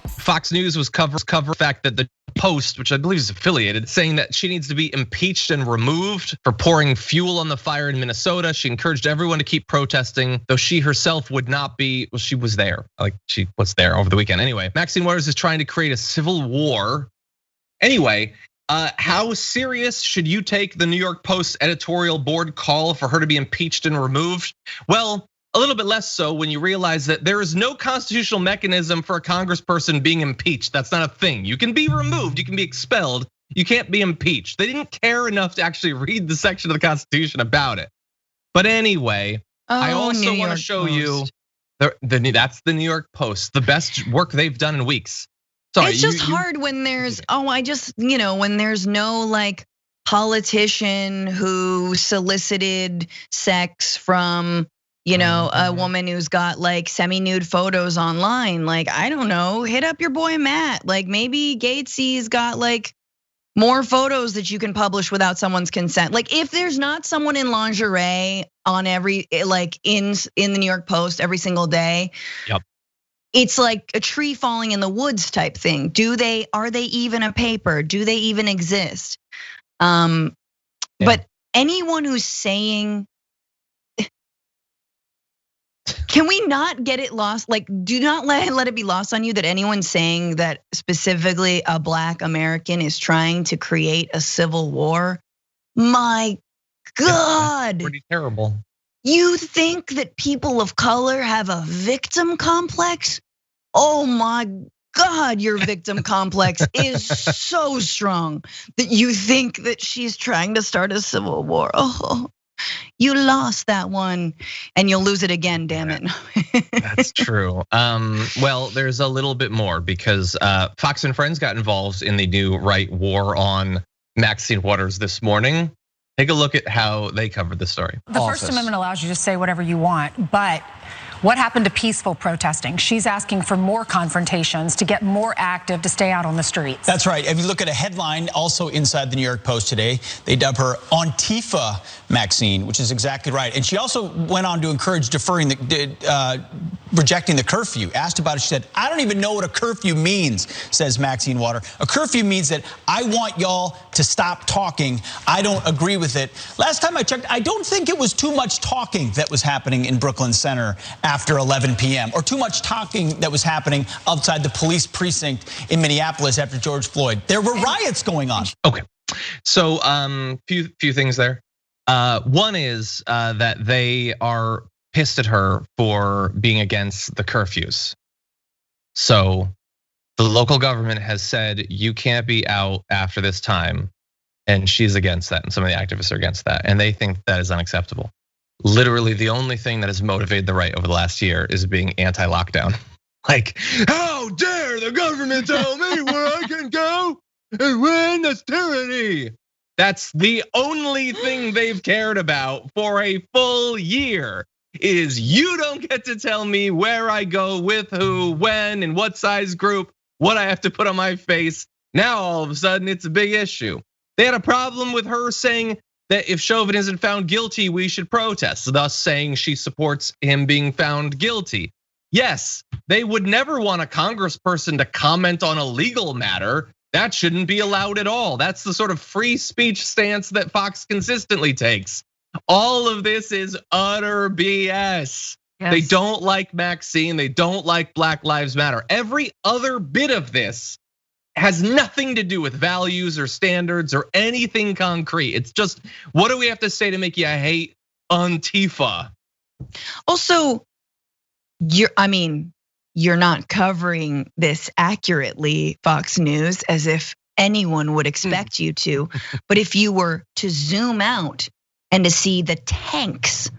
Fox News was cover the fact that the Post, which I believe is affiliated, saying that she needs to be impeached and removed for pouring fuel on the fire in Minnesota. She encouraged everyone to keep protesting, though she herself would not be. Well, she was there, like she was there over the weekend. Anyway, Maxine Waters is trying to create a civil war. Anyway, how serious should you take the New York Post editorial board call for her to be impeached and removed? Well, a little bit less so when you realize that there is no constitutional mechanism for a congressperson being impeached. That's not a thing. You can be removed, you can be expelled, you can't be impeached. They didn't care enough to actually read the section of the Constitution about it. But anyway, I also want to show you, that's the New York Post, the best work they've done in weeks. Sorry,
it's just hard when there's, when there's no like politician who solicited sex from, a woman who's got like semi-nude photos online. Like, I don't know, hit up your boy Matt. Like maybe Gates's got like more photos that you can publish without someone's consent. Like if there's not someone in lingerie on every, like in the New York Post every single day.
Yep.
It's like a tree falling in the woods type thing. Are they even a paper? Do they even exist? But anyone who's saying, can we not get it lost? Like, do not let it be lost on you that anyone saying that specifically a Black American is trying to create a civil war. My God.
That's pretty terrible.
You think that people of color have a victim complex? Oh my God, your victim complex is so strong that you think that she's trying to start a civil war. Oh, you lost that one and you'll lose it again, damn it.
That's true. Well, there's a little bit more because Fox and Friends got involved in the new right war on Maxine Waters this morning. Take a look at how they covered the story.
The First Amendment allows you to say whatever you want, but what happened to peaceful protesting? She's asking for more confrontations, to get more active, to stay out on the streets.
That's right. If you look at a headline also inside the New York Post today, they dub her Antifa Maxine, which is exactly right. And she also went on to encourage rejecting the curfew. Asked about it, she said, I don't even know what a curfew means, says Maxine Waters. A curfew means that I want y'all to stop talking. I don't agree with it. Last time I checked, I don't think it was too much talking that was happening in Brooklyn Center after 11 p.m. or too much talking that was happening outside the police precinct in Minneapolis after George Floyd. There were riots going on.
Okay, so few things there. One is that they are pissed at her for being against the curfews. So the local government has said you can't be out after this time, and she's against that, and some of the activists are against that, and they think that is unacceptable. Literally the only thing that has motivated the right over the last year is being anti-lockdown. Like, how dare the government tell me where I can go and when? That's tyranny. That's the only thing they've cared about for a full year is you don't get to tell me where I go, with who, when, and what size group, what I have to put on my face. Now all of a sudden it's a big issue. They had a problem with her saying that if Chauvin isn't found guilty, we should protest, thus saying she supports him being found guilty. Yes, they would never want a congressperson to comment on a legal matter. That shouldn't be allowed at all. That's the sort of free speech stance that Fox consistently takes. All of this is utter BS. Yes. They don't like Maxine, they don't like Black Lives Matter. Every other bit of this has nothing to do with values or standards or anything concrete. It's just, what do we have to say to make you hate Antifa?
Also, you're not covering this accurately, Fox News, as if anyone would expect you to. But if you were to zoom out and to see the tanks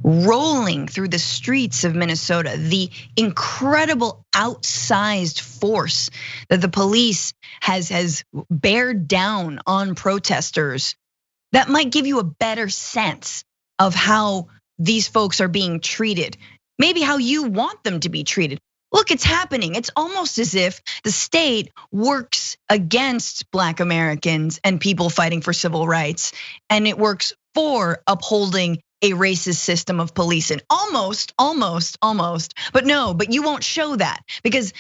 rolling through the streets of Minnesota, the incredible outsized force that the police has bared down on protesters, that might give you a better sense of how these folks are being treated. Maybe how you want them to be treated. look, it's happening. It's almost as if the state works against Black Americans and people fighting for civil rights, and it works for upholding a racist system of policing. Almost, but no, but you won't show that because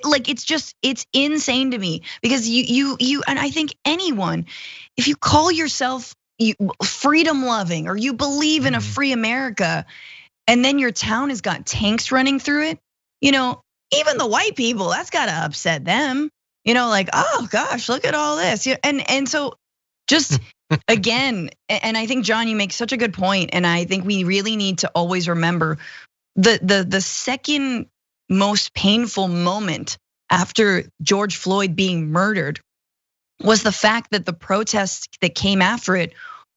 like it's insane to me because you and I think anyone, if you call yourself freedom loving or you believe in a free America, and then your town has got tanks running through it, even the white people, that's gotta upset them. Like, oh gosh, look at all this, and so just. Again, and I think, John, you make such a good point, and I think we really need to always remember the second most painful moment after George Floyd being murdered was the fact that the protests that came after it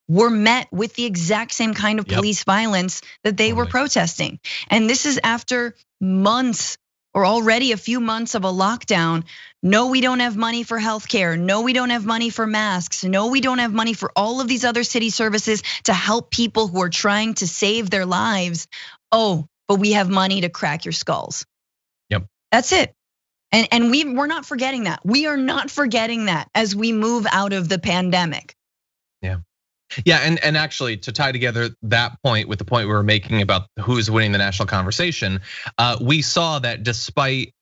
were met with the exact same kind of police violence that they were protesting. And this is after months or already a few months of a lockdown. No, we don't have money for healthcare. No, we don't have money for masks. No, we don't have money for all of these other city services to help people who are trying to save their lives. Oh, but we have money to crack your skulls.
Yep.
That's it. And we're not forgetting that. We are not forgetting that as we move out of the pandemic.
Yeah, and actually to tie together that point with the point we were making about who's winning the national conversation, we saw that despite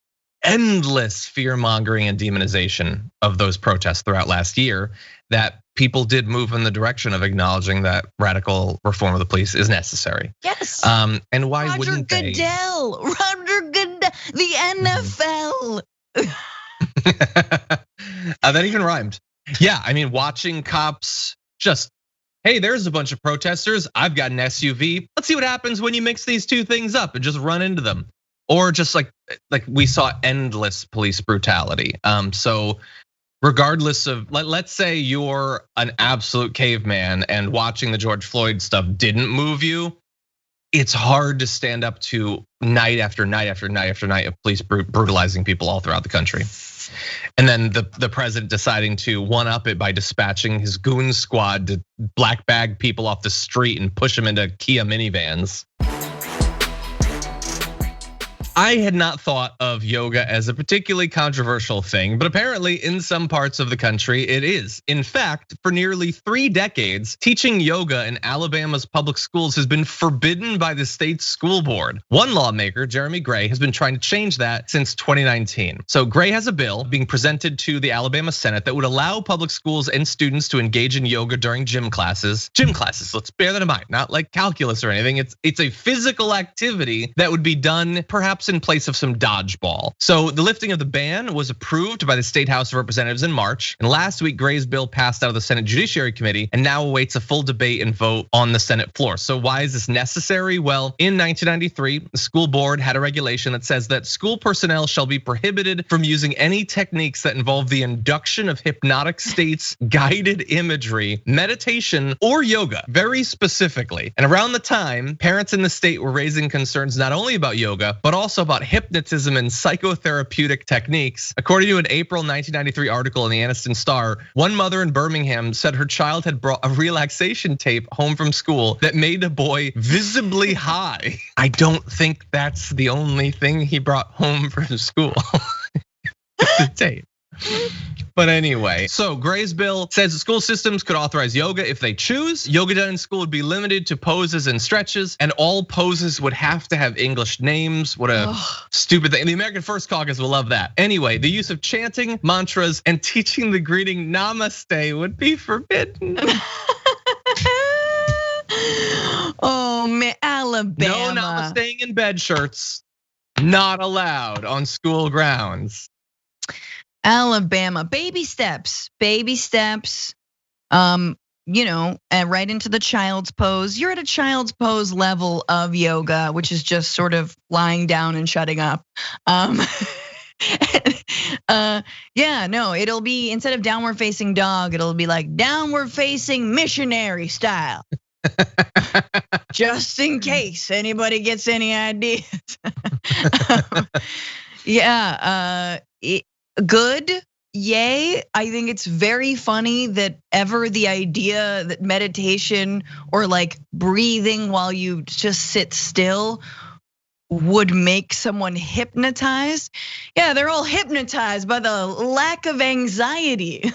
endless fear mongering and demonization of those protests throughout last year, that people did move in the direction of acknowledging that radical reform of the police is necessary.
Yes.
And why wouldn't they?
Roger Goodell, the NFL.
That even rhymed. Yeah, I mean, watching cops just. Hey, there's a bunch of protesters. I've got an SUV. Let's see what happens when you mix these two things up and just run into them. Or just like we saw endless police brutality. So regardless of, let's say you're an absolute caveman and watching the George Floyd stuff didn't move you, it's hard to stand up to night after night after night after night of police brutalizing people all throughout the country. And then the president deciding to one up it by dispatching his goon squad to black bag people off the street and push them into Kia minivans. I had not thought of yoga as a particularly controversial thing, but apparently in some parts of the country it is. In fact, for nearly 3 decades, teaching yoga in Alabama's public schools has been forbidden by the state school board. One lawmaker, Jeremy Gray, has been trying to change that since 2019. So Gray has a bill being presented to the Alabama Senate that would allow public schools and students to engage in yoga during gym classes. Gym classes, let's bear that in mind, not like calculus or anything. It's a physical activity that would be done perhaps in place of some dodgeball. So the lifting of the ban was approved by the State House of Representatives in March. And last week, Gray's bill passed out of the Senate Judiciary Committee and now awaits a full debate and vote on the Senate floor. So why is this necessary? Well, in 1993, the school board had a regulation that says that school personnel shall be prohibited from using any techniques that involve the induction of hypnotic states, guided imagery, meditation, or yoga, very specifically. And around the time, parents in the state were raising concerns not only about yoga, but also about hypnotism and psychotherapeutic techniques. According to an April 1993 article in the Anniston Star, one mother in Birmingham said her child had brought a relaxation tape home from school that made a boy visibly high. I don't think that's the only thing he brought home from school. The tape. But anyway, so Gray's bill says the school systems could authorize yoga if they choose. Yoga done in school would be limited to poses and stretches, and all poses would have to have English names. What a stupid thing. The American First Caucus will love that. Anyway, the use of chanting, mantras, and teaching the greeting namaste would be forbidden.
Oh man, Alabama.
No namasteing in bed shirts. Not allowed on school grounds.
Alabama, baby steps, and right into the child's pose. You're at a child's pose level of yoga, which is just sort of lying down and shutting up. It'll be, instead of downward facing dog, it'll be like downward facing missionary style. Just in case anybody gets any ideas. Good, yay. I think it's very funny that the idea that meditation or like breathing while you just sit still would make someone hypnotized. Yeah, they're all hypnotized by the lack of anxiety.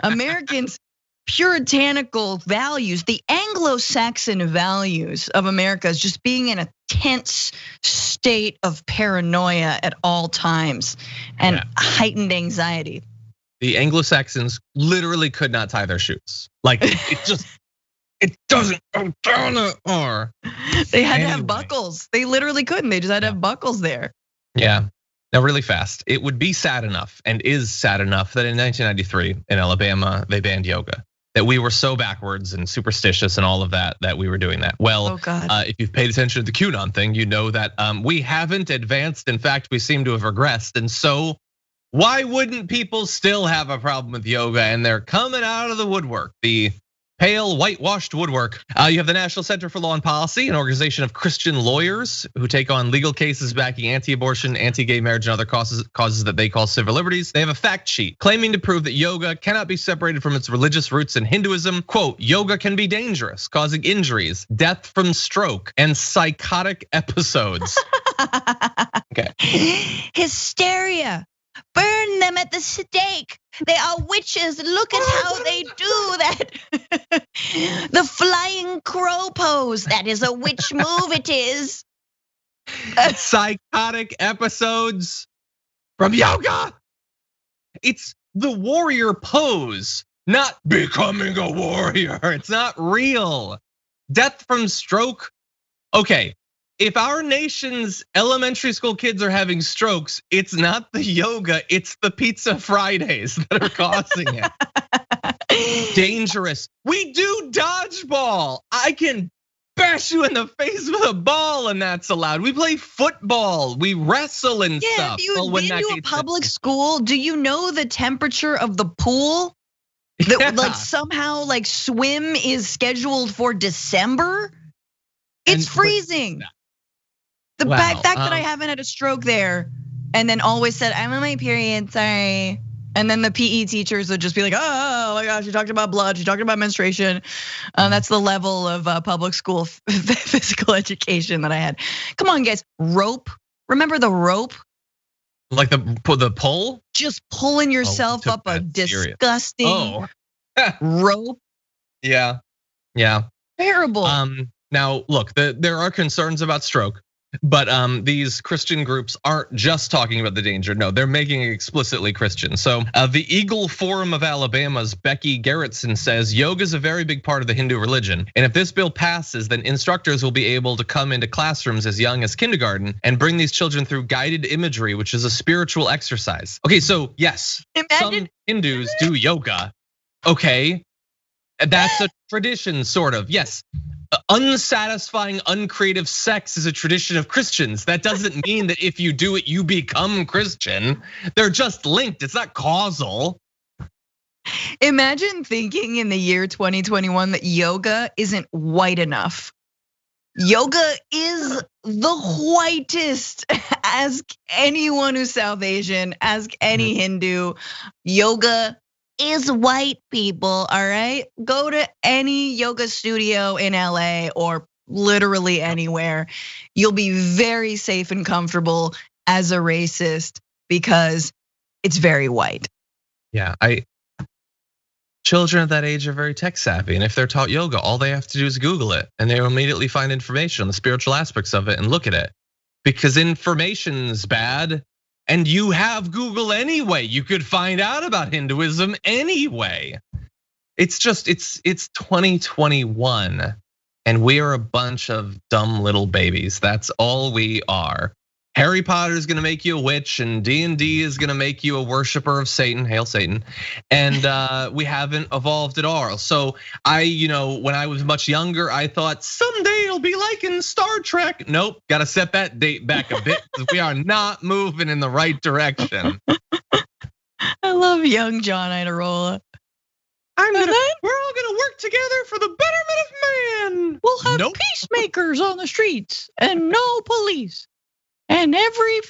Americans' puritanical values, the Anglo-Saxon values of America is just being in a tense state of paranoia at all times and heightened anxiety.
The Anglo-Saxons literally could not tie their shoes. Like it doesn't go down the R.
They had to have buckles. They literally couldn't. They just had to have buckles there.
Yeah. Now, really fast, it would be sad enough and is sad enough that in 1993 in Alabama, they banned yoga. That we were so backwards and superstitious and all of that we were doing that. Well, if you've paid attention to the QAnon thing, you know that we haven't advanced. In fact, we seem to have regressed. And so why wouldn't people still have a problem with yoga? And they're coming out of the woodwork. The pale, whitewashed woodwork. You have the National Center for Law and Policy, an organization of Christian lawyers who take on legal cases backing anti-abortion, anti-gay marriage, and other causes that they call civil liberties. They have a fact sheet claiming to prove that yoga cannot be separated from its religious roots in Hinduism. Quote, yoga can be dangerous, causing injuries, death from stroke, and psychotic episodes. Okay.
Hysteria. Burn them at the stake. They are witches. Look at how they do that. The flying crow pose. That is a witch move, it is.
Psychotic episodes from yoga. It's the warrior pose, not becoming a warrior. It's not real. Death from stroke. Okay. If our nation's elementary school kids are having strokes, it's not the yoga, it's the Pizza Fridays that are causing it. Dangerous. We do dodgeball. I can bash you in the face with a ball and that's allowed. We play football, we wrestle and stuff.
If you've been to a public school, do you know the temperature of the pool? Like somehow like swim is scheduled for December? It's freezing. The fact that I haven't had a stroke there and then always said, I'm on my period, sorry. And then the PE teachers would just be like, oh my gosh, you talked about blood, you talked about menstruation. That's the level of public school physical education that I had. Come on, guys, rope. Remember the rope?
Like the pull?
Just pulling yourself up a disgusting rope.
Yeah.
Terrible.
Now, look, there are concerns about stroke. But these Christian groups aren't just talking about the danger. No, they're making it explicitly Christian. So the Eagle Forum of Alabama's Becky Garrettson says yoga is a very big part of the Hindu religion. And if this bill passes, then instructors will be able to come into classrooms as young as kindergarten and bring these children through guided imagery, which is a spiritual exercise. Okay, so yes, some Hindus do yoga. Okay, that's a tradition, sort of, yes. Unsatisfying, uncreative sex is a tradition of Christians. That doesn't mean that if you do it, you become Christian. They're just linked, it's not causal.
Imagine thinking in the year 2021 that yoga isn't white enough. Yoga is the whitest. Ask anyone who's South Asian, ask any Hindu. Yoga is white, people, all right? Go to any yoga studio in LA or literally anywhere. You'll be very safe and comfortable as a racist because it's very white.
Yeah, children at that age are very tech savvy. And if they're taught yoga, all they have to do is Google it and they'll immediately find information on the spiritual aspects of it and look at it. Because information's bad. And you have Google anyway. You could find out about Hinduism anyway. It's just, it's 2021 and we are a bunch of dumb little babies. That's all we are. Harry Potter is gonna make you a witch and D&D is gonna make you a worshiper of Satan, hail Satan. And we haven't evolved at all. So when I was much younger, I thought someday it'll be like in Star Trek. Nope, gotta set that date back a bit because we are not moving in the right direction.
I love young John Idarola.
We're all gonna work together for the betterment of man.
We'll have peacemakers on the streets and no police. And every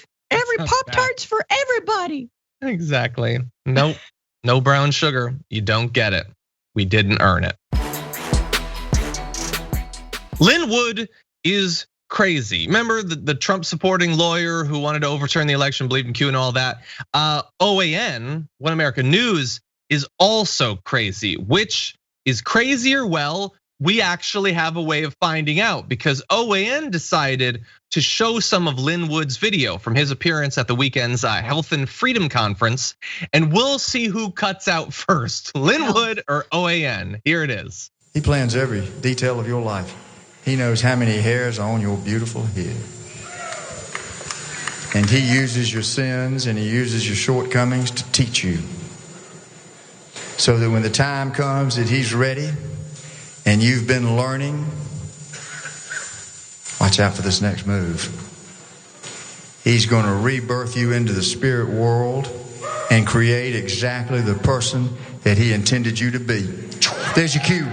Pop-Tarts for everybody.
Exactly. Nope. No brown sugar. You don't get it. We didn't earn it. Lin Wood is crazy. Remember the Trump supporting lawyer who wanted to overturn the election, believed in Q and all that. OAN, One American News, is also crazy. Which is crazier? Well, we actually have a way of finding out because OAN decided to show some of Lin Wood's video from his appearance at the weekend's Health and Freedom Conference. And we'll see who cuts out first, Lin Wood or OAN. Here it is.
He plans every detail of your life. He knows how many hairs are on your beautiful head. And he uses your sins and he uses your shortcomings to teach you. So that when the time comes that he's ready and you've been learning, watch out for this next move. He's going to rebirth you into the spirit world and create exactly the person that he intended you to be. There's your cue.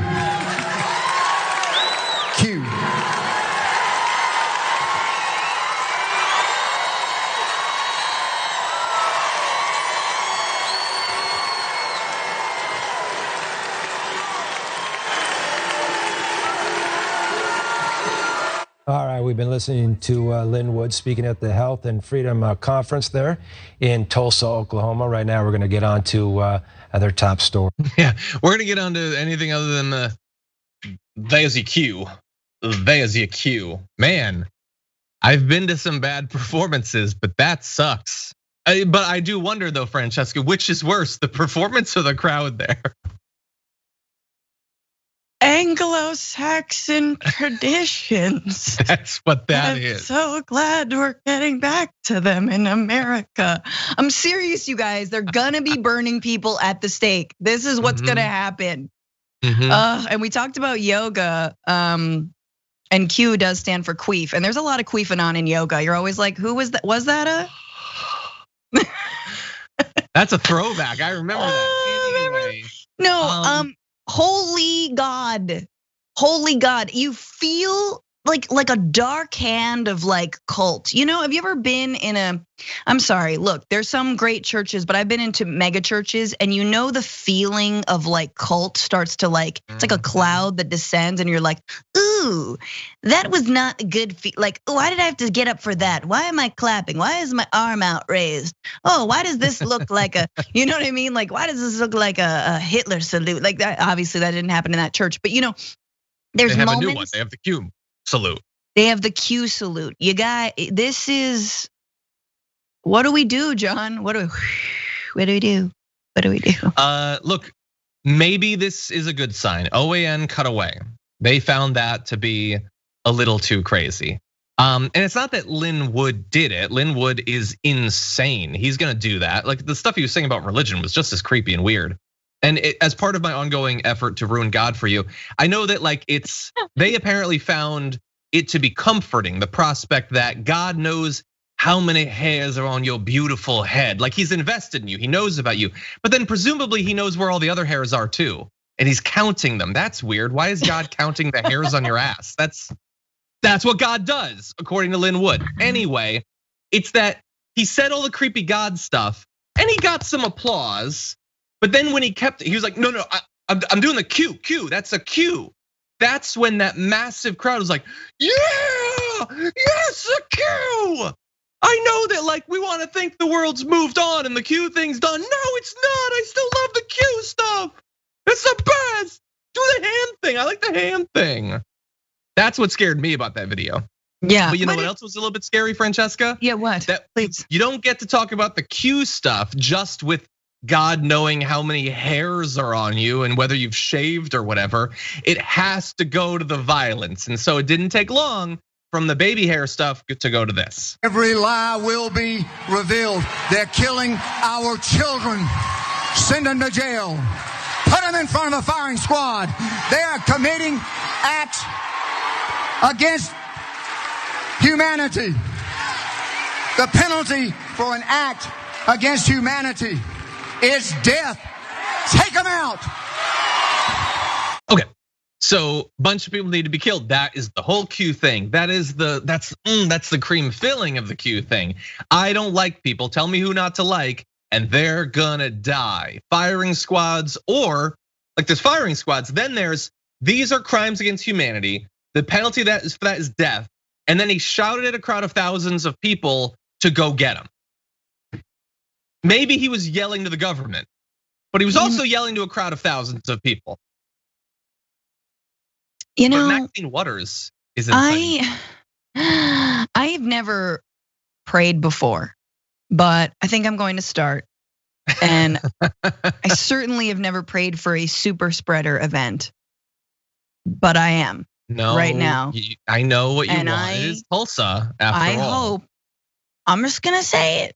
Cue.
All right, we've been listening to Lin Wood speaking at the Health and Freedom Conference there in Tulsa, Oklahoma. Right now, we're going to get on to other top story.
Yeah, we're going to get on to anything other than there's your cue. There's your cue. Man, I've been to some bad performances, but that sucks. But I do wonder though, Francesca, which is worse, the performance or the crowd there?
Anglo-Saxon traditions.
That's what that is.
So glad we're getting back to them in America. I'm serious, you guys. They're gonna be burning people at the stake. This is what's gonna happen. And we talked about yoga. And Q does stand for queef. And there's a lot of queefing on in yoga. You're always like, who was that? Was that a?
That's a throwback. I remember that. Anyway.
No, holy God, you feel like a dark hand of like cult. You know, have you ever been in a, I'm sorry, look, there's some great churches, but I've been into mega churches and you know the feeling of like cult starts to like, it's like a cloud that descends and you're like, ooh, that was not a good like, why did I have to get up for that? Why am I clapping? Why is my arm out raised? Oh, why does this look like a, you know what I mean? Like, why does this look like a Hitler salute? Like that, obviously that didn't happen in that church, but you know, there's
they have
moments.
A new one. They have the Q salute.
They have the Q salute. You guys, this is, what do we do, John? What do we do?
Look, maybe this is a good sign. OAN cut away. They found that to be a little too crazy. And it's not that Lin Wood did it. Lin Wood is insane. He's gonna do that. Like the stuff he was saying about religion was just as creepy and weird. And as part of my ongoing effort to ruin God for you, I know that like they apparently found it to be comforting, the prospect that God knows how many hairs are on your beautiful head. Like he's invested in you, he knows about you. But then presumably he knows where all the other hairs are too. And he's counting them. That's weird. Why is God counting the hairs on your ass? That's what God does, according to Lin Wood. Anyway, it's that he said all the creepy God stuff and he got some applause. But then when he was like, no, I'm doing the Q, that's a Q. That's when that massive crowd was like, yeah, yes, a Q. I know that like we want to think the world's moved on and the Q thing's done. No, it's not, I still love the Q stuff. It's the best. Do the hand thing, I like the hand thing. That's what scared me about that video.
Yeah.
But you know what else was a little bit scary, Francesca?
Yeah, what? Please.
You don't get to talk about the Q stuff just with God knowing how many hairs are on you and whether you've shaved or whatever. It has to go to the violence. And so it didn't take long from the baby hair stuff to go to this.
Every lie will be revealed. They're killing our children. Send them to jail. Put them in front of a firing squad. They are committing acts against humanity. The penalty for an act against humanity is death. Take them out.
Okay, so a bunch of people need to be killed. That is the whole Q thing. That's the cream filling of the Q thing. I don't like people. Tell me who not to like, and they're gonna die. Firing squads, or like there's firing squads. Then these are crimes against humanity. The penalty for that is death. and then he shouted at a crowd of thousands of people to go get him. Maybe he was yelling to the government, but he was also yelling to a crowd of thousands of people.
You know,
but Maxine Waters is insane.
I've never prayed before, but I think I'm going to start. And I certainly have never prayed for a super spreader event, but I am right now.
I know what you want. It is Tulsa, after all.
I'm just gonna say it.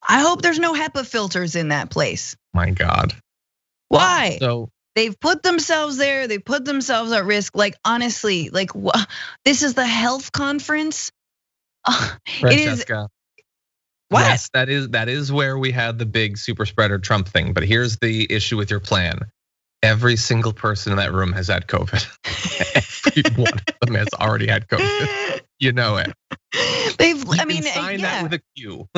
I hope there's no HEPA filters in that place.
My God.
Why?
So
they've put themselves there. They put themselves at risk. Like, honestly, like, this is the health conference.
Francesca.
What?
Yes, that is where we had the big super spreader Trump thing. But here's the issue with your plan. Every single person in that room has had COVID. Every one of them has already had COVID. You know it.
Sign
that with a Q.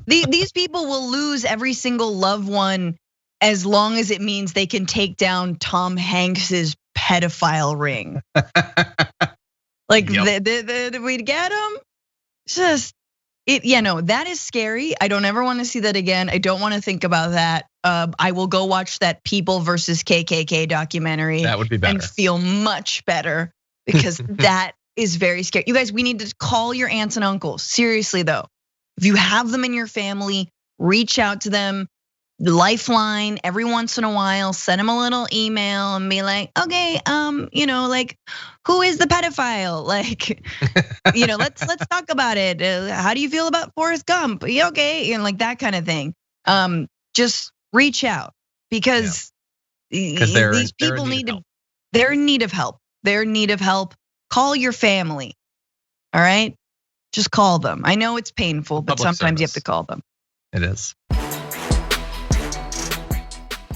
These people will lose every single loved one as long as it means they can take down Tom Hanks's pedophile ring. Like, we'd get him. Just that is scary. I don't ever want to see that again. I don't want to think about that. I will go watch that People versus KKK documentary.
That would be better.
And feel much better, because that is very scary. You guys, we need to call your aunts and uncles. Seriously though, if you have them in your family, reach out to them. The Lifeline every once in a while, send them a little email and be like, okay, like, who is the pedophile? Like, let's talk about it. How do you feel about Forrest Gump? Okay, and like that kind of thing. Just reach out, because these people they're in need of help. They're in need of help. Call your family. All right, just call them. I know it's painful, but sometimes you have to call them.
It is.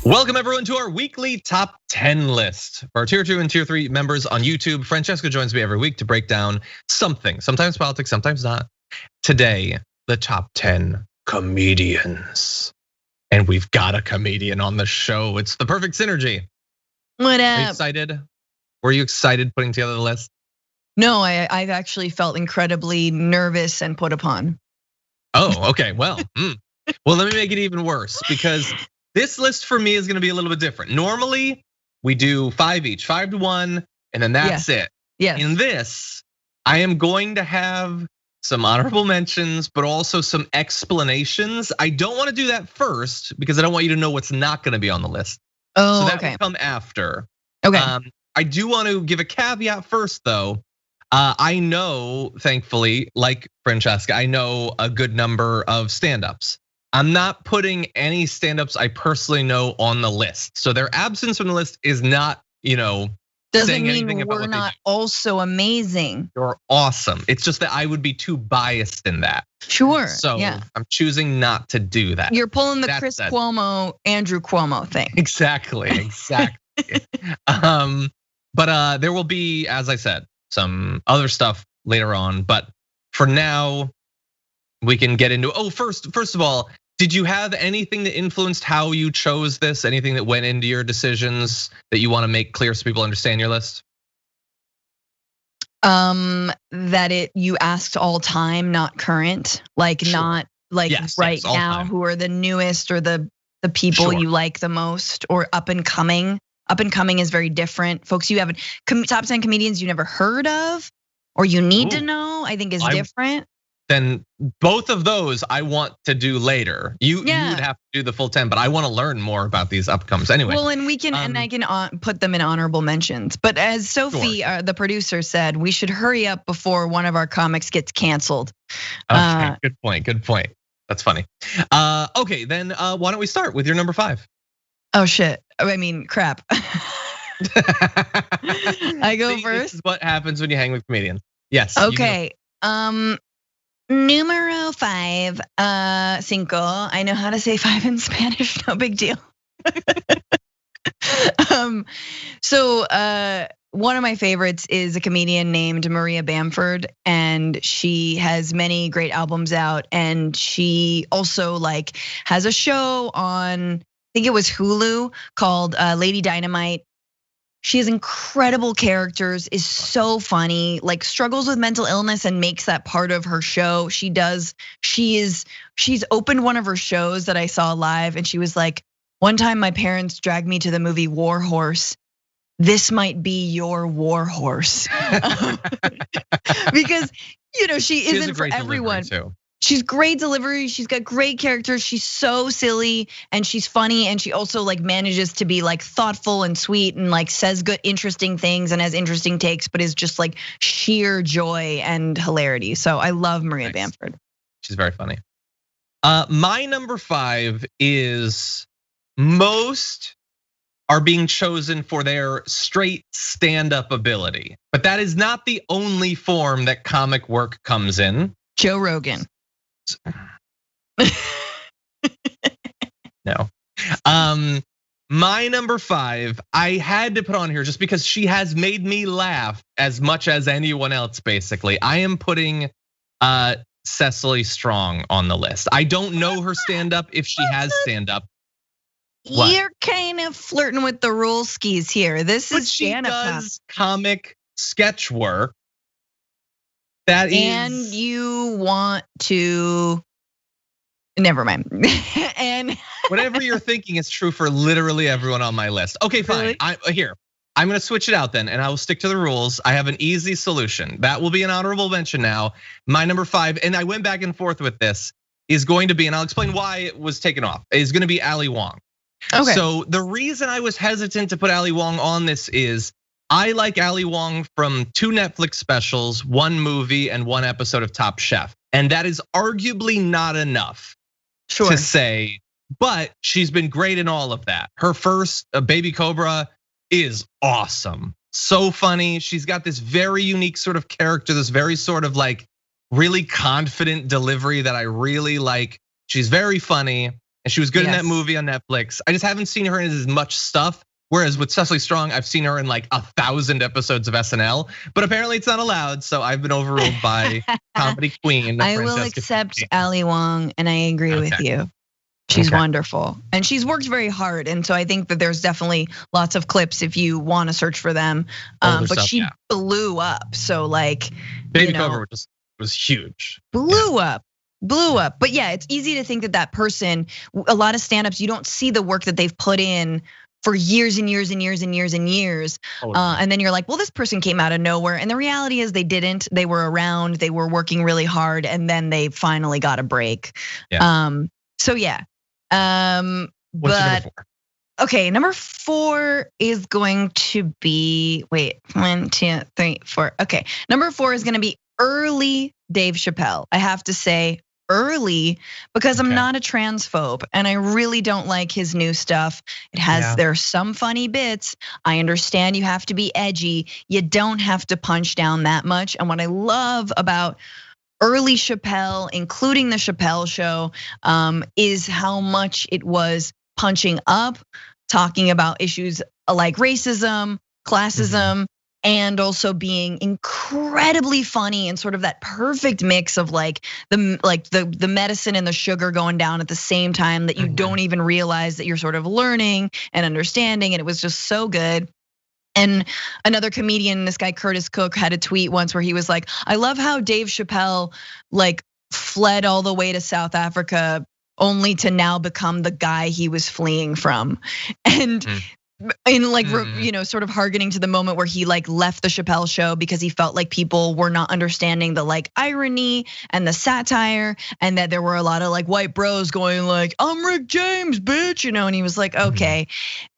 Welcome everyone to our weekly top 10 list. For our tier 2 and tier 3 members on YouTube, Francesca joins me every week to break down something, sometimes politics, sometimes not. Today, the top 10 comedians. And we've got a comedian on the show. It's the perfect synergy.
What up?
Are you excited? Were you excited putting together the list?
No, I've actually felt incredibly nervous and put upon.
Oh, okay, well, let me make it even worse, because this list for me is gonna be a little bit different. Normally, we do 5 each, 5 to 1, and then that's it.
Yes.
In this, I am going to have some honorable mentions, but also some explanations. I don't wanna do that first, because I don't want you to know what's not gonna be on the list.
Oh,
so that will come after.
Okay.
I do want to give a caveat first though. I know, thankfully, like Francesca, I know a good number of stand-ups. I'm not putting any stand-ups I personally know on the list. So their absence from the list is not,
doesn't mean we're not also amazing.
You're awesome. It's just that I would be too biased in that.
Sure.
So
yeah.
I'm choosing not to do that.
You're pulling the Chris Cuomo, Andrew Cuomo thing.
Exactly. But there will be, as I said, some other stuff later on. But for now, we can get into. First of all, did you have anything that influenced how you chose this? Anything that went into your decisions that you want to make clear so people understand your list?
You asked all time, not current, like sure. Not like yes, right now, time. Who are the newest or the people you like the most, or up and coming. Up and coming is very different. Folks you haven't, top 10 comedians you never heard of or you need to know, I think is different.
Then both of those I want to do later. You would have to do the full 10, but I want to learn more about these upcomes anyway.
Well, and we can, and I can put them in honorable mentions. But as Sophie, the producer, said, we should hurry up before one of our comics gets canceled.
Okay, good point. That's funny. Okay, then why don't we start with your number 5?
Oh shit, I mean, crap. I go first.
This is what happens when you hang with comedians. Yes.
Okay, numero 5, cinco. I know how to say 5 in Spanish, no big deal. So one of my favorites is a comedian named Maria Bamford, and she has many great albums out, and she also like has a show on, I think it was Hulu, called Lady Dynamite. She has incredible characters, is so funny, like struggles with mental illness and makes that part of her show. She's opened one of her shows that I saw live, and she was like, one time my parents dragged me to the movie War Horse. This might be your war horse. Because, she isn't for everyone. She's great delivery. She's got great characters. She's so silly and she's funny. And she also like manages to be like thoughtful and sweet and like says good, interesting things and has interesting takes, but is just like sheer joy and hilarity. So I love Maria Bamford.
She's very funny. My number 5 is most are being chosen for their straight stand-up ability. But that is not the only form that comic work comes in.
Joe Rogan.
No. My number 5, I had to put on here just because she has made me laugh as much as anyone else, basically. I am putting Cecily Strong on the list. I don't know her stand-up if she has stand-up. What?
You're kind of flirting with the rule skis here. This is
she does comic sketch work.
And you want to, never mind. And
whatever you're thinking is true for literally everyone on my list. Okay, fine.
Really?
I'm gonna switch it out then, and I will stick to the rules. I have an easy solution. That will be an honorable mention now. My number 5, and I went back and forth with this, is going to be, and I'll explain why it was taken off, is gonna be Ali Wong.
Okay.
So the reason I was hesitant to put Ali Wong on this is I like Ali Wong from 2 Netflix specials, 1 movie, and 1 episode of Top Chef. And that is arguably not enough to say, but she's been great in all of that. Her first, Baby Cobra, is awesome. So funny. She's got this very unique sort of character, this very sort of like really confident delivery that I really like. She's very funny, and she was good in that movie on Netflix. I just haven't seen her in as much stuff. Whereas with Cecily Strong, I've seen her in like 1,000 episodes of SNL, but apparently it's not allowed. So I've been overruled by comedy queen.
I will accept Ali Wong, and I agree with you. She's wonderful, and she's worked very hard. And so I think that there's definitely lots of clips if you want to search for them. But she blew up. So like,
Baby Cobra was huge.
Blew up. But yeah, it's easy to think that person, a lot of stand-ups, you don't see the work that they've put in for years and years and years and years and years. And then you're like, well, this person came out of nowhere. And the reality is they didn't. They were around, they were working really hard, and then they finally got a break. So yeah.
What's your number 4?
Okay, number 4 is going to be, wait, 1, 2, 3, 4. Okay, number 4 is gonna be early Dave Chappelle. I have to say early because I'm not a transphobe and I really don't like his new stuff. It has, there's some funny bits. I understand you have to be edgy. You don't have to punch down that much. And what I love about early Chappelle, including the Chappelle Show, is how much it was punching up, talking about issues like racism, classism, and also being incredibly funny and sort of that perfect mix of like the medicine and the sugar going down at the same time that you don't even realize that you're sort of learning and understanding. And it was just so good. And another comedian, this guy Curtis Cook, had a tweet once where he was like, I love how Dave Chappelle like fled all the way to South Africa only to now become the guy he was fleeing from. And in like, sort of hearkening to the moment where he like left the Chappelle Show because he felt like people were not understanding the like irony and the satire, and that there were a lot of like white bros going like, I'm Rick James, bitch, and he was like, okay.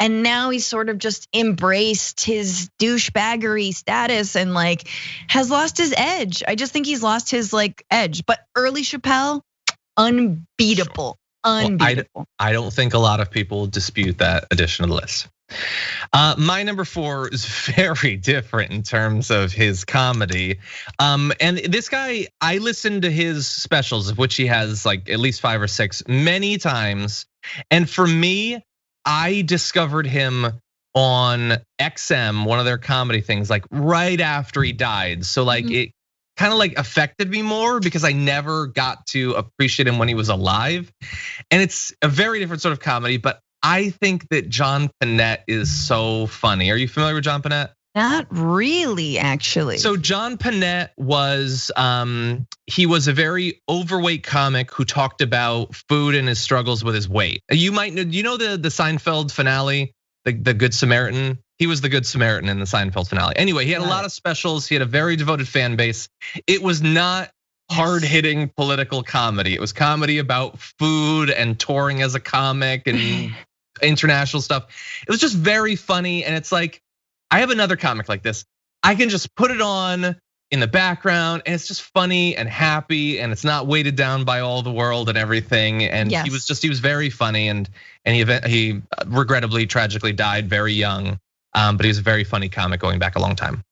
And now he's sort of just embraced his douchebaggery status and like has lost his edge. I just think he's lost his like edge. But early Chappelle, unbeatable. Unbeatable.
Well, I don't think a lot of people dispute that addition to the list. My number 4 is very different in terms of his comedy. And this guy, I listened to his specials, of which he has like at least 5 or 6 many times. And for me, I discovered him on XM, one of their comedy things, like right after he died. So like it kind of like affected me more because I never got to appreciate him when he was alive. And it's a very different sort of comedy, but I think that John Panette is so funny. Are you familiar with John Panette?
Not really, actually.
So John Panette was, he was a very overweight comic who talked about food and his struggles with his weight. You might know, the Seinfeld finale, the Good Samaritan? He was the Good Samaritan in the Seinfeld finale. Anyway, he had a lot of specials. He had a very devoted fan base. It was not hard-hitting political comedy. It was comedy about food and touring as a comic and international stuff. It was just very funny, and it's like, I have another comic like this. I can just put it on in the background and it's just funny and happy and it's not weighted down by all the world and everything. And he was very funny and he regrettably, tragically died very young. But he was a very funny comic going back a long time.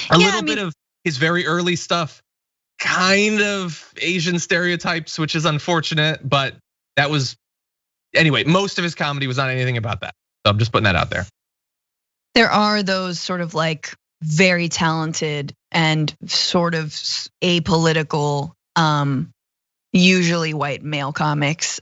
A little bit of his very early stuff, kind of Asian stereotypes, which is unfortunate, but that was, anyway, most of his comedy was not anything about that. So I'm just putting that out there.
There are those sort of like very talented and sort of apolitical, usually white male comics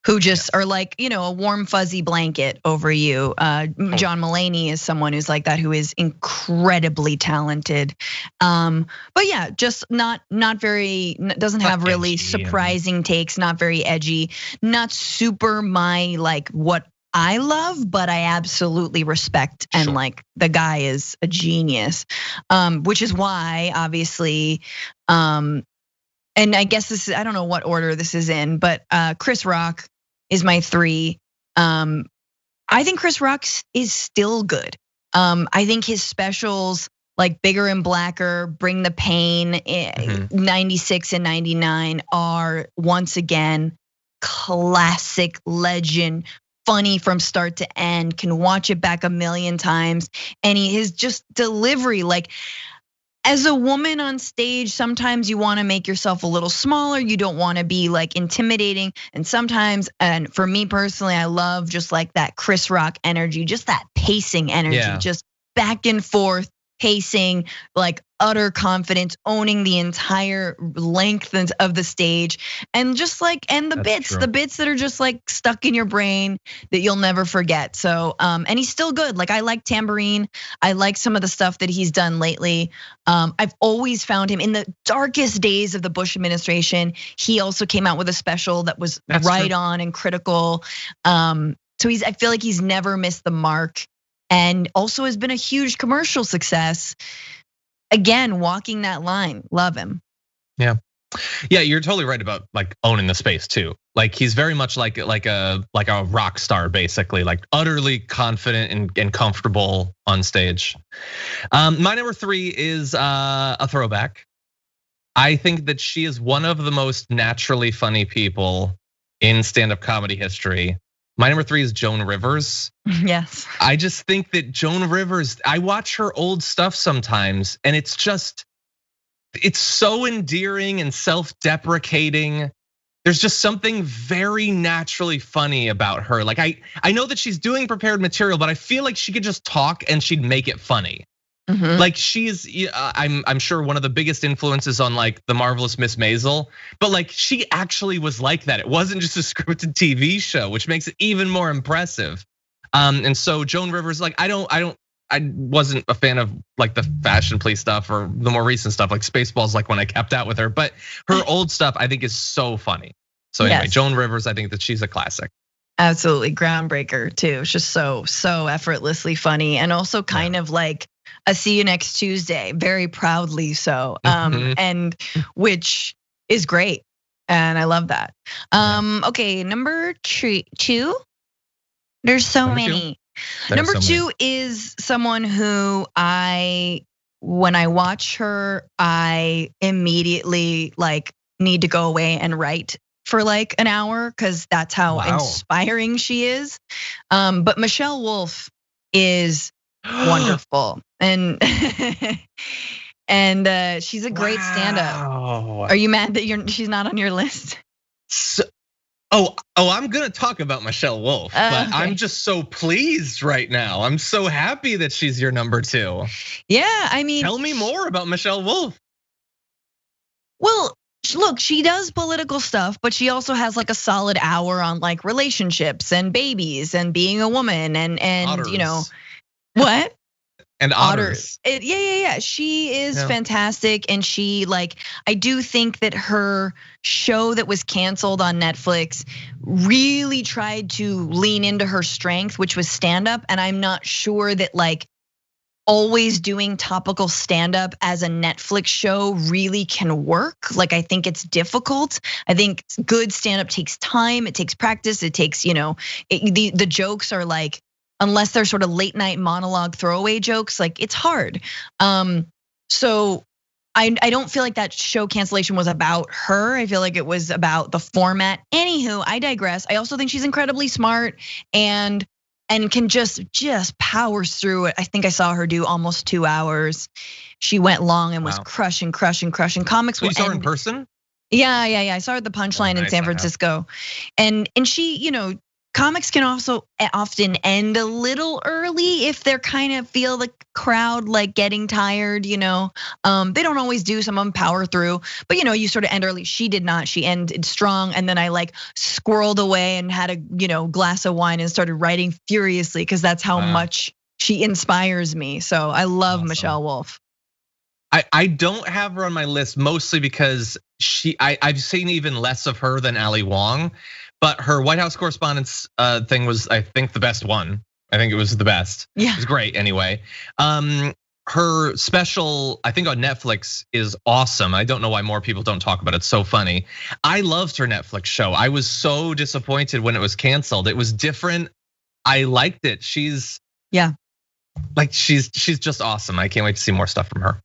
who just are like, a warm fuzzy blanket over you. John Mulaney is someone who's like that, who is incredibly talented. But yeah, just not very, doesn't have really surprising takes, not very edgy, not super my like what I love, but I absolutely respect and like the guy is a genius, which is why obviously, and I guess this is, I don't know what order this is in, but Chris Rock is my 3. I think Chris Rock is still good. I think his specials like Bigger and Blacker, Bring the Pain, 96 and 99 are once again classic, legend, funny from start to end, can watch it back a million times. And his just delivery, like as a woman on stage, sometimes you wanna make yourself a little smaller. You don't wanna be like intimidating. And sometimes, and for me personally, I love just like that Chris Rock energy, just that pacing energy, just back and forth, pacing, like utter confidence, owning the entire length of the stage, and just like, and the bits that are just like stuck in your brain that you'll never forget. So, and he's still good. Like I like Tambourine. I like some of the stuff that he's done lately. I've always found him in the darkest days of the Bush administration. He also came out with a special that was right on and critical. So I feel like he's never missed the mark. And also has been a huge commercial success. Again, walking that line, love him.
Yeah, you're totally right about like owning the space too. Like he's very much like a rock star, basically, like utterly confident and comfortable on stage. My number 3 is a throwback. I think that she is one of the most naturally funny people in stand-up comedy history. My number 3 is Joan Rivers.
Yes.
I just think that Joan Rivers, I watch her old stuff sometimes and it's so endearing and self-deprecating. There's just something very naturally funny about her. Like I know that she's doing prepared material, but I feel like she could just talk and she'd make it funny. Like she's, I'm sure one of the biggest influences on like The Marvelous Miss Maisel, but like she actually was like that. It wasn't just a scripted TV show, which makes it even more impressive. And so Joan Rivers, like I wasn't a fan of like the Fashion Police stuff or the more recent stuff, like Spaceballs, like when I kept out with her. But her old stuff I think is so funny. So anyway, Joan Rivers, I think that she's a classic.
Absolutely groundbreaker too. It's just so effortlessly funny and also kind of like a See You Next Tuesday, very proudly so, and which is great, and I love that. Okay, number 2. There's so many. Number 2 is someone who when I watch her, I immediately like need to go away and write for like an hour because that's how inspiring she is. But Michelle Wolf is wonderful, and she's a great stand-up. Are you mad that she's not on your list?
I'm gonna talk about Michelle Wolf, but okay. I'm just so pleased right now. I'm so happy that she's your number 2.
Yeah, I mean,
tell me more about Michelle Wolf.
Well, look, she does political stuff, but she also has like a solid hour on like relationships and babies and being a woman and you know what?
And otters.
Yeah. She is fantastic, and she I do think that her show that was canceled on Netflix really tried to lean into her strength, which was stand up, and I'm not sure that always doing topical stand up as a Netflix show really can work. I think it's difficult. I think good stand up takes time, it takes practice, it takes, the jokes are unless they're sort of late night monologue throwaway jokes, it's hard. So I don't feel like that show cancellation was about her. I feel like it was about the format. Anywho, I digress. I also think she's incredibly smart and can just powers through it. I think I saw her do almost 2 hours. She went long and was crushing. Comics.
You saw her in person?
Yeah. I saw her at the Punchline in San Francisco, and she, comics can also often end a little early if they're kind of feel the crowd getting tired, They don't always do, some of them power through, but you sort of end early. She did not, she ended strong. And then I squirreled away and had a, glass of wine and started writing furiously because that's how much she inspires me. So I love Michelle Wolf.
I don't have her on my list mostly because I've seen even less of her than Ali Wong. But her White House Correspondents thing was, I think, the best one. I think it was the best.
Yeah,
it was great anyway. Her special, I think on Netflix, is awesome. I don't know why more people don't talk about it. It's so funny. I loved her Netflix show. I was so disappointed when it was canceled. It was different. I liked it. She's just awesome. I can't wait to see more stuff from her.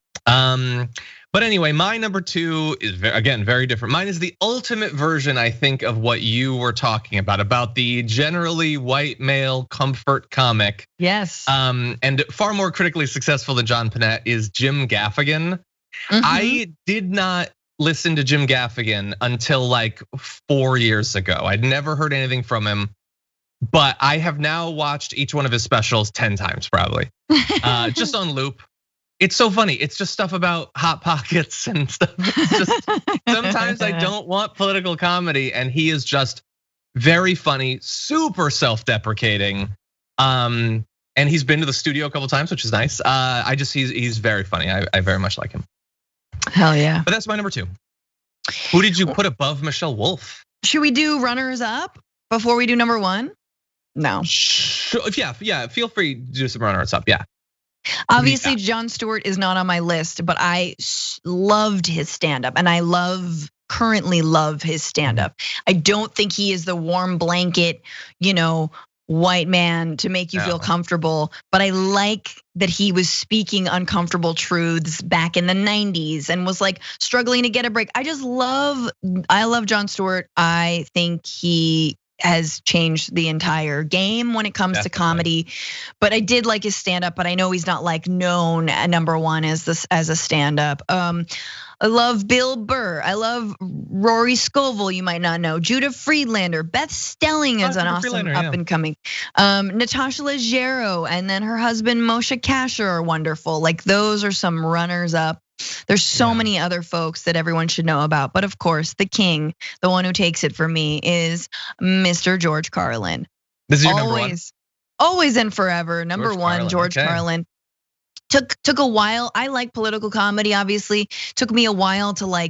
But anyway, my number 2 is again very different. Mine is the ultimate version, I think, of what you were talking about the generally white male comfort comic.
Yes.
And far more critically successful than John Panette is Jim Gaffigan. I did not listen to Jim Gaffigan until 4 years ago. I'd never heard anything from him, but I have now watched each one of his specials 10 times probably, just on loop. It's so funny. It's just stuff about Hot Pockets and stuff. It's just sometimes I don't want political comedy, and he is just very funny, super self-deprecating. And he's been to the studio a couple times, which is nice. He's very funny. I very much like him.
Hell yeah.
But that's my number 2. Who did you put above Michelle Wolf?
Should we do runners up before we do number 1? No.
Yeah. Feel free to do some runners up. Yeah.
Obviously, Jon Stewart is not on my list, but I loved his stand-up, and I currently love his stand-up. I don't think he is the warm blanket, white man to make you feel comfortable, but I like that he was speaking uncomfortable truths back in the 90s and was struggling to get a break. I love Jon Stewart. I think he has changed the entire game when it comes to comedy, but I did like his stand-up, but I know he's not known at number 1 as a stand-up. I love Bill Burr. I love Rory Scovel, you might not know. Judah Friedlander, Beth Stelling is an awesome up and coming. Natasha Leggero, and then her husband Moshe Kasher are wonderful. Those are some runners up. There's so many other folks that everyone should know about. But of course, the king, the one who takes it for me, is Mr. George Carlin.
This is your number 1?
Always and forever. Number 1, George Carlin. Took a while. I like political comedy, obviously. Took me a while to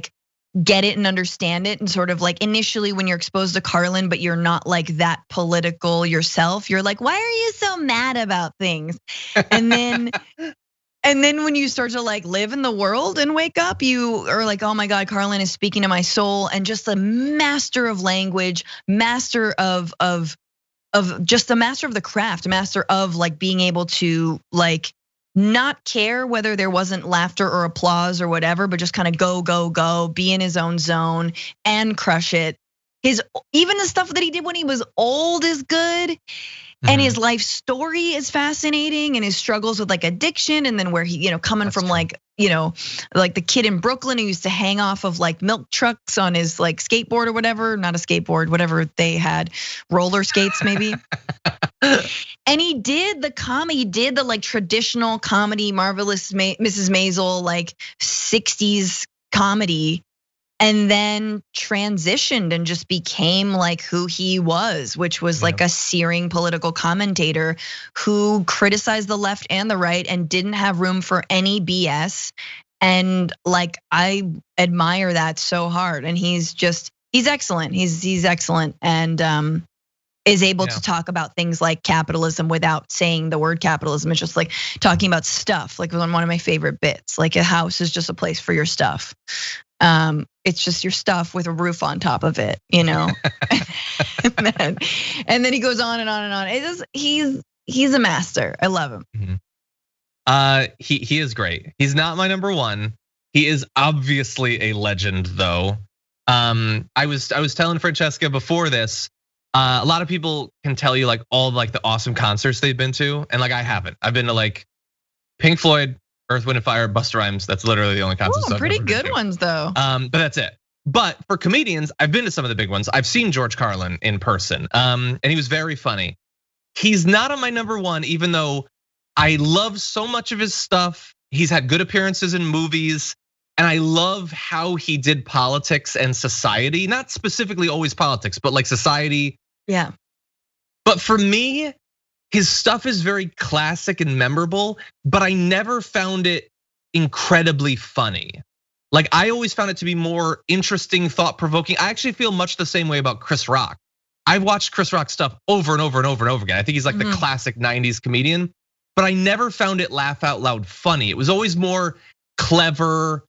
get it and understand it. And sort of initially when you're exposed to Carlin, but you're not that political yourself, you're why are you so mad about things? And then And then when you start to live in the world and wake up, you are oh my God, Carlin is speaking to my soul, and just a master of language, master of just a master of the craft, master of being able to not care whether there wasn't laughter or applause or whatever, but just kind of go, be in his own zone and crush it. Even the stuff that he did when he was old is good. And his life story is fascinating, and his struggles with addiction, and then where he, coming from the kid in Brooklyn who used to hang off of milk trucks on his skateboard or whatever, not a skateboard, whatever they had, roller skates maybe. And he did the comedy, he did the traditional comedy, Marvelous Mrs. Maisel, 60s comedy. and then transitioned and just became like who he was, which was like a searing political commentator who criticized the left and the right and didn't have room for any BS. And like, I admire that so hard. And he's excellent. He's excellent, and is able to talk about things like capitalism without saying the word capitalism. It's just like talking about stuff, like one of my favorite bits. Like a house is just a place for your stuff. It's just your stuff with a roof on top of it, you know. and then he goes on and on and on. He's a master. I love him.
He is great. He's not my number one. He is obviously a legend, though. I was telling Francesca before this. A lot of people can tell you like all like the awesome concerts they've been to, and like I haven't. I've been to like Pink Floyd, Earth, Wind and Fire, Busta Rhymes. That's literally the only concerts.
Ooh, pretty good ones though.
But that's it. But for comedians, I've been to some of the big ones. I've seen George Carlin in person, and he was very funny. He's not on my number one, even though I love so much of his stuff. He's had good appearances in movies. And I love how he did politics and society, not specifically always politics, but like society.
Yeah.
But for me, his stuff is very classic and memorable, but I never found it incredibly funny. Like I always found it to be more interesting, thought-provoking. I actually feel much the same way about Chris Rock. I've watched Chris Rock stuff over and over and over and over again. I think he's like the classic 90s comedian, but I never found it laugh out loud funny. It was always more clever.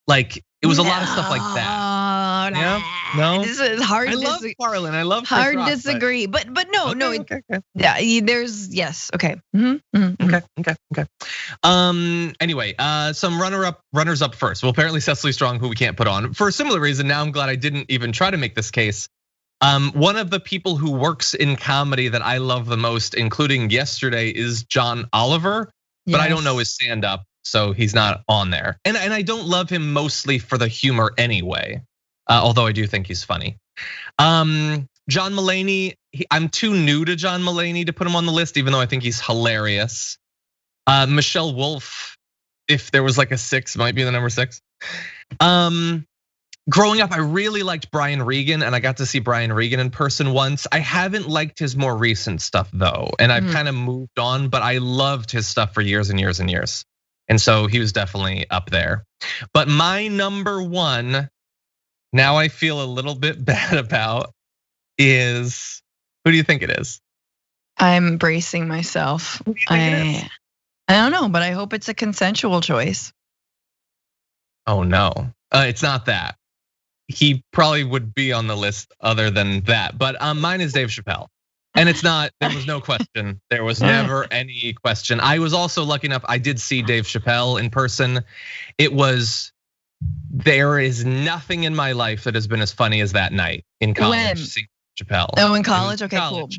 Like it was a lot of stuff like that.
Yeah, no, this is hard.
I love Carlin. I love
Chris
Rock,
disagree, but no,
okay.
Yeah, there's yes, okay.
Okay. Anyway, some runners up first. Well, apparently Cecily Strong, who we can't put on for a similar reason. Now I'm glad I didn't even try to make this case. One of the people who works in comedy that I love the most, including yesterday, is John Oliver, but I don't know his stand-up. So he's not on there. And I don't love him mostly for the humor anyway, although I do think he's funny. John Mulaney, I'm too new to John Mulaney to put him on the list, even though I think he's hilarious. Michelle Wolf, if there was like a 6, might be the number 6. Growing up, I really liked Brian Regan, and I got to see Brian Regan in person once. I haven't liked his more recent stuff though, and I've kind of moved on, but I loved his stuff for years and years and years. And so he was definitely up there. But my number one, now I feel a little bit bad about, is, who do you think it is?
I'm bracing myself. I don't know, but I hope it's a consensual choice.
Oh no, it's not that. He probably would be on the list other than that, but mine is Dave Chappelle. And it's not, there was no question. There was never any question. I was also lucky enough, I did see Dave Chappelle in person. There is nothing in my life that has been as funny as that night in college. Seeing Chappelle.
Oh, in college? Okay, cool.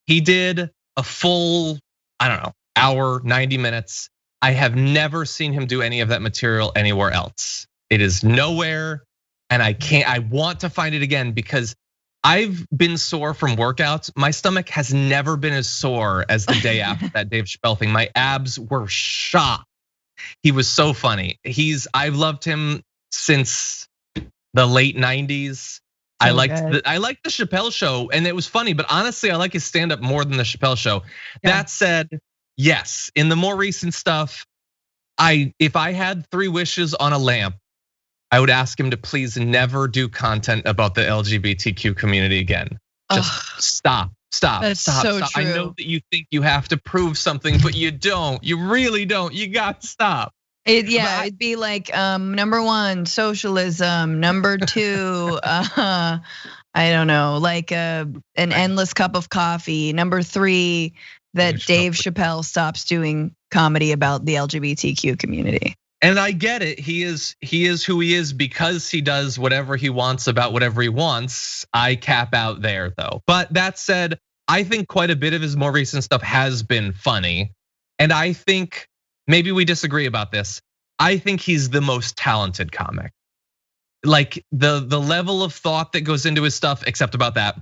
He did a full, I don't know, hour, 90 minutes. I have never seen him do any of that material anywhere else. It is nowhere, and I want to find it again because I've been sore from workouts. My stomach has never been as sore as the day after that Dave Chappelle thing. My abs were shot. He was so funny. I've loved him since the late 90s. I liked the Chappelle show, and it was funny, but honestly, I like his stand-up more than the Chappelle show. Yeah. That said, yes, in the more recent stuff, if I had 3 wishes on a lamp, I would ask him to please never do content about the LGBTQ community again. Just stop.
That's so true.
I know that you think you have to prove something, but you don't. You really don't. You got to stop.
It'd be like number 1, socialism. Number 2, I don't know, like an endless cup of coffee. Number 3, that Dave Chappelle stops doing comedy about the LGBTQ community.
And I get it. He is who he is because he does whatever he wants about whatever he wants. I cap out there though. But that said, I think quite a bit of his more recent stuff has been funny. And I think maybe we disagree about this. I think he's the most talented comic. Like the level of thought that goes into his stuff, except about that.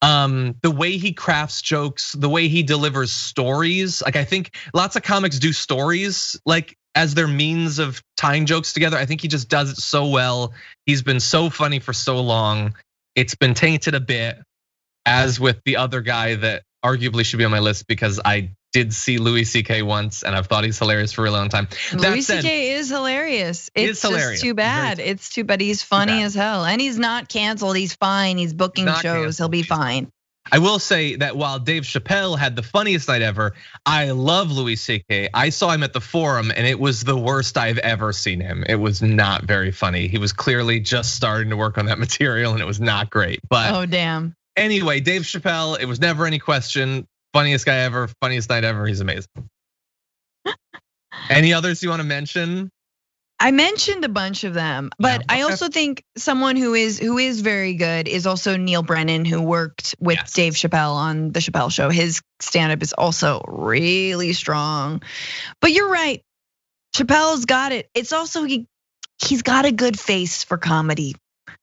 The way he crafts jokes, the way he delivers stories. Like I think lots of comics do stories like as their means of tying jokes together. I think he just does it so well. He's been so funny for so long. It's been tainted a bit, as with the other guy that arguably should be on my list because I did see Louis C.K. once and I've thought he's hilarious for a long time.
Louis C.K. is hilarious. It's just too bad. It's too bad. He's funny as hell. And he's not canceled. He's fine. He's booking shows. He'll be fine.
I will say that while Dave Chappelle had the funniest night ever, I love Louis C.K. I saw him at the Forum and it was the worst I've ever seen him. It was not very funny. He was clearly just starting to work on that material and it was not great. But
oh, damn.
Anyway, Dave Chappelle, it was never any question. Funniest guy ever, funniest night ever. He's amazing. Any others you want to mention?
I mentioned a bunch of them, but I also think someone who is very good is also Neil Brennan, who worked with Dave Chappelle on the Chappelle Show. His stand-up is also really strong. But you're right, Chappelle's got it. It's also he's got a good face for comedy.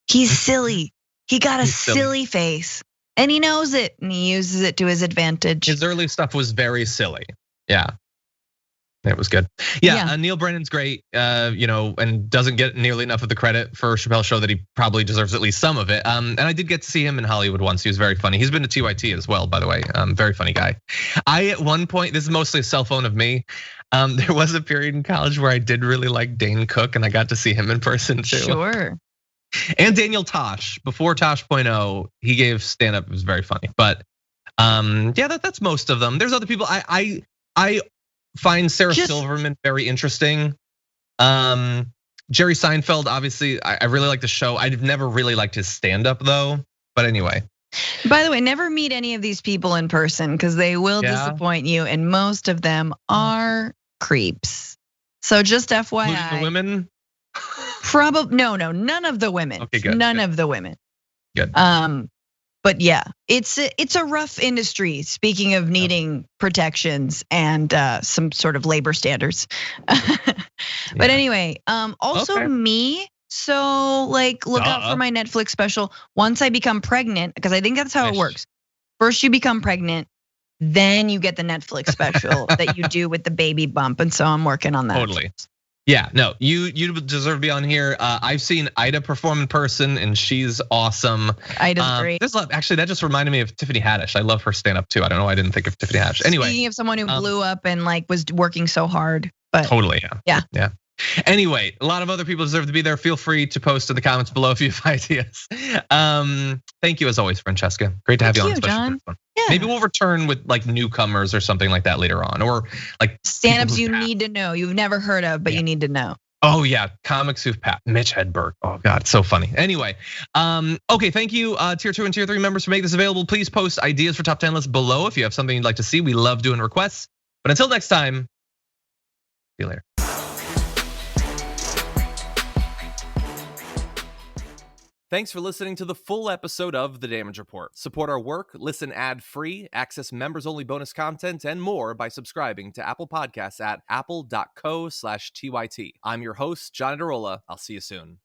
He's silly. He got a silly face, and he knows it, and he uses it to his advantage.
His early stuff was very silly. Yeah. It was good. Yeah, Neil Brennan's great, and doesn't get nearly enough of the credit for Chappelle's Show that he probably deserves at least some of it. And I did get to see him in Hollywood once. He was very funny. He's been to TYT as well, by the way. Very funny guy. At one point, this is mostly a cell phone of me. There was a period in college where I did really like Dane Cook, and I got to see him in person too.
Sure.
And Daniel Tosh, before Tosh.0, he gave stand up. It was very funny. But that's most of them. There's other people. I find Sarah Silverman very interesting. Jerry Seinfeld, obviously, I really like the show. I've never really liked his stand-up though. But anyway.
By the way, never meet any of these people in person because they will disappoint you, and most of them are creeps. So just FYI.
Including the women?
Probably no, none of the women.
Okay, good.
None of the women.
Good.
But yeah, it's a rough industry. Speaking of needing protections and some sort of labor standards. But anyway, also me. So look out for my Netflix special. Once I become pregnant, because I think that's how it works. First you become pregnant, then you get the Netflix special that you do with the baby bump. And so I'm working on that.
Totally. Yeah, no, you deserve to be on here. I've seen Ida perform in person, and she's awesome.
Ida's great.
Actually, that just reminded me of Tiffany Haddish. I love her stand up too. I don't know why I didn't think of Tiffany Haddish. Anyway,
speaking of someone who blew up and was working so hard, but
totally,
yeah.
Anyway, a lot of other people deserve to be there. Feel free to post in the comments below if you have ideas. Thank you as always, Francesca. Great to have you on.
John. Yeah.
Maybe we'll return with newcomers or something like that later on, or
stand-ups you need to know, you've never heard of, but you need to know.
Oh yeah, comics who've passed. Mitch Hedberg. Oh God, so funny. Anyway, okay, thank you, tier 2 and tier 3 members for making this available. Please post ideas for top 10 lists below if you have something you'd like to see. We love doing requests. But until next time, see you later. Thanks for listening to the full episode of The Damage Report. Support our work, listen ad-free, access members-only bonus content, and more by subscribing to Apple Podcasts at apple.co/TYT. I'm your host, John Adarola. I'll see you soon.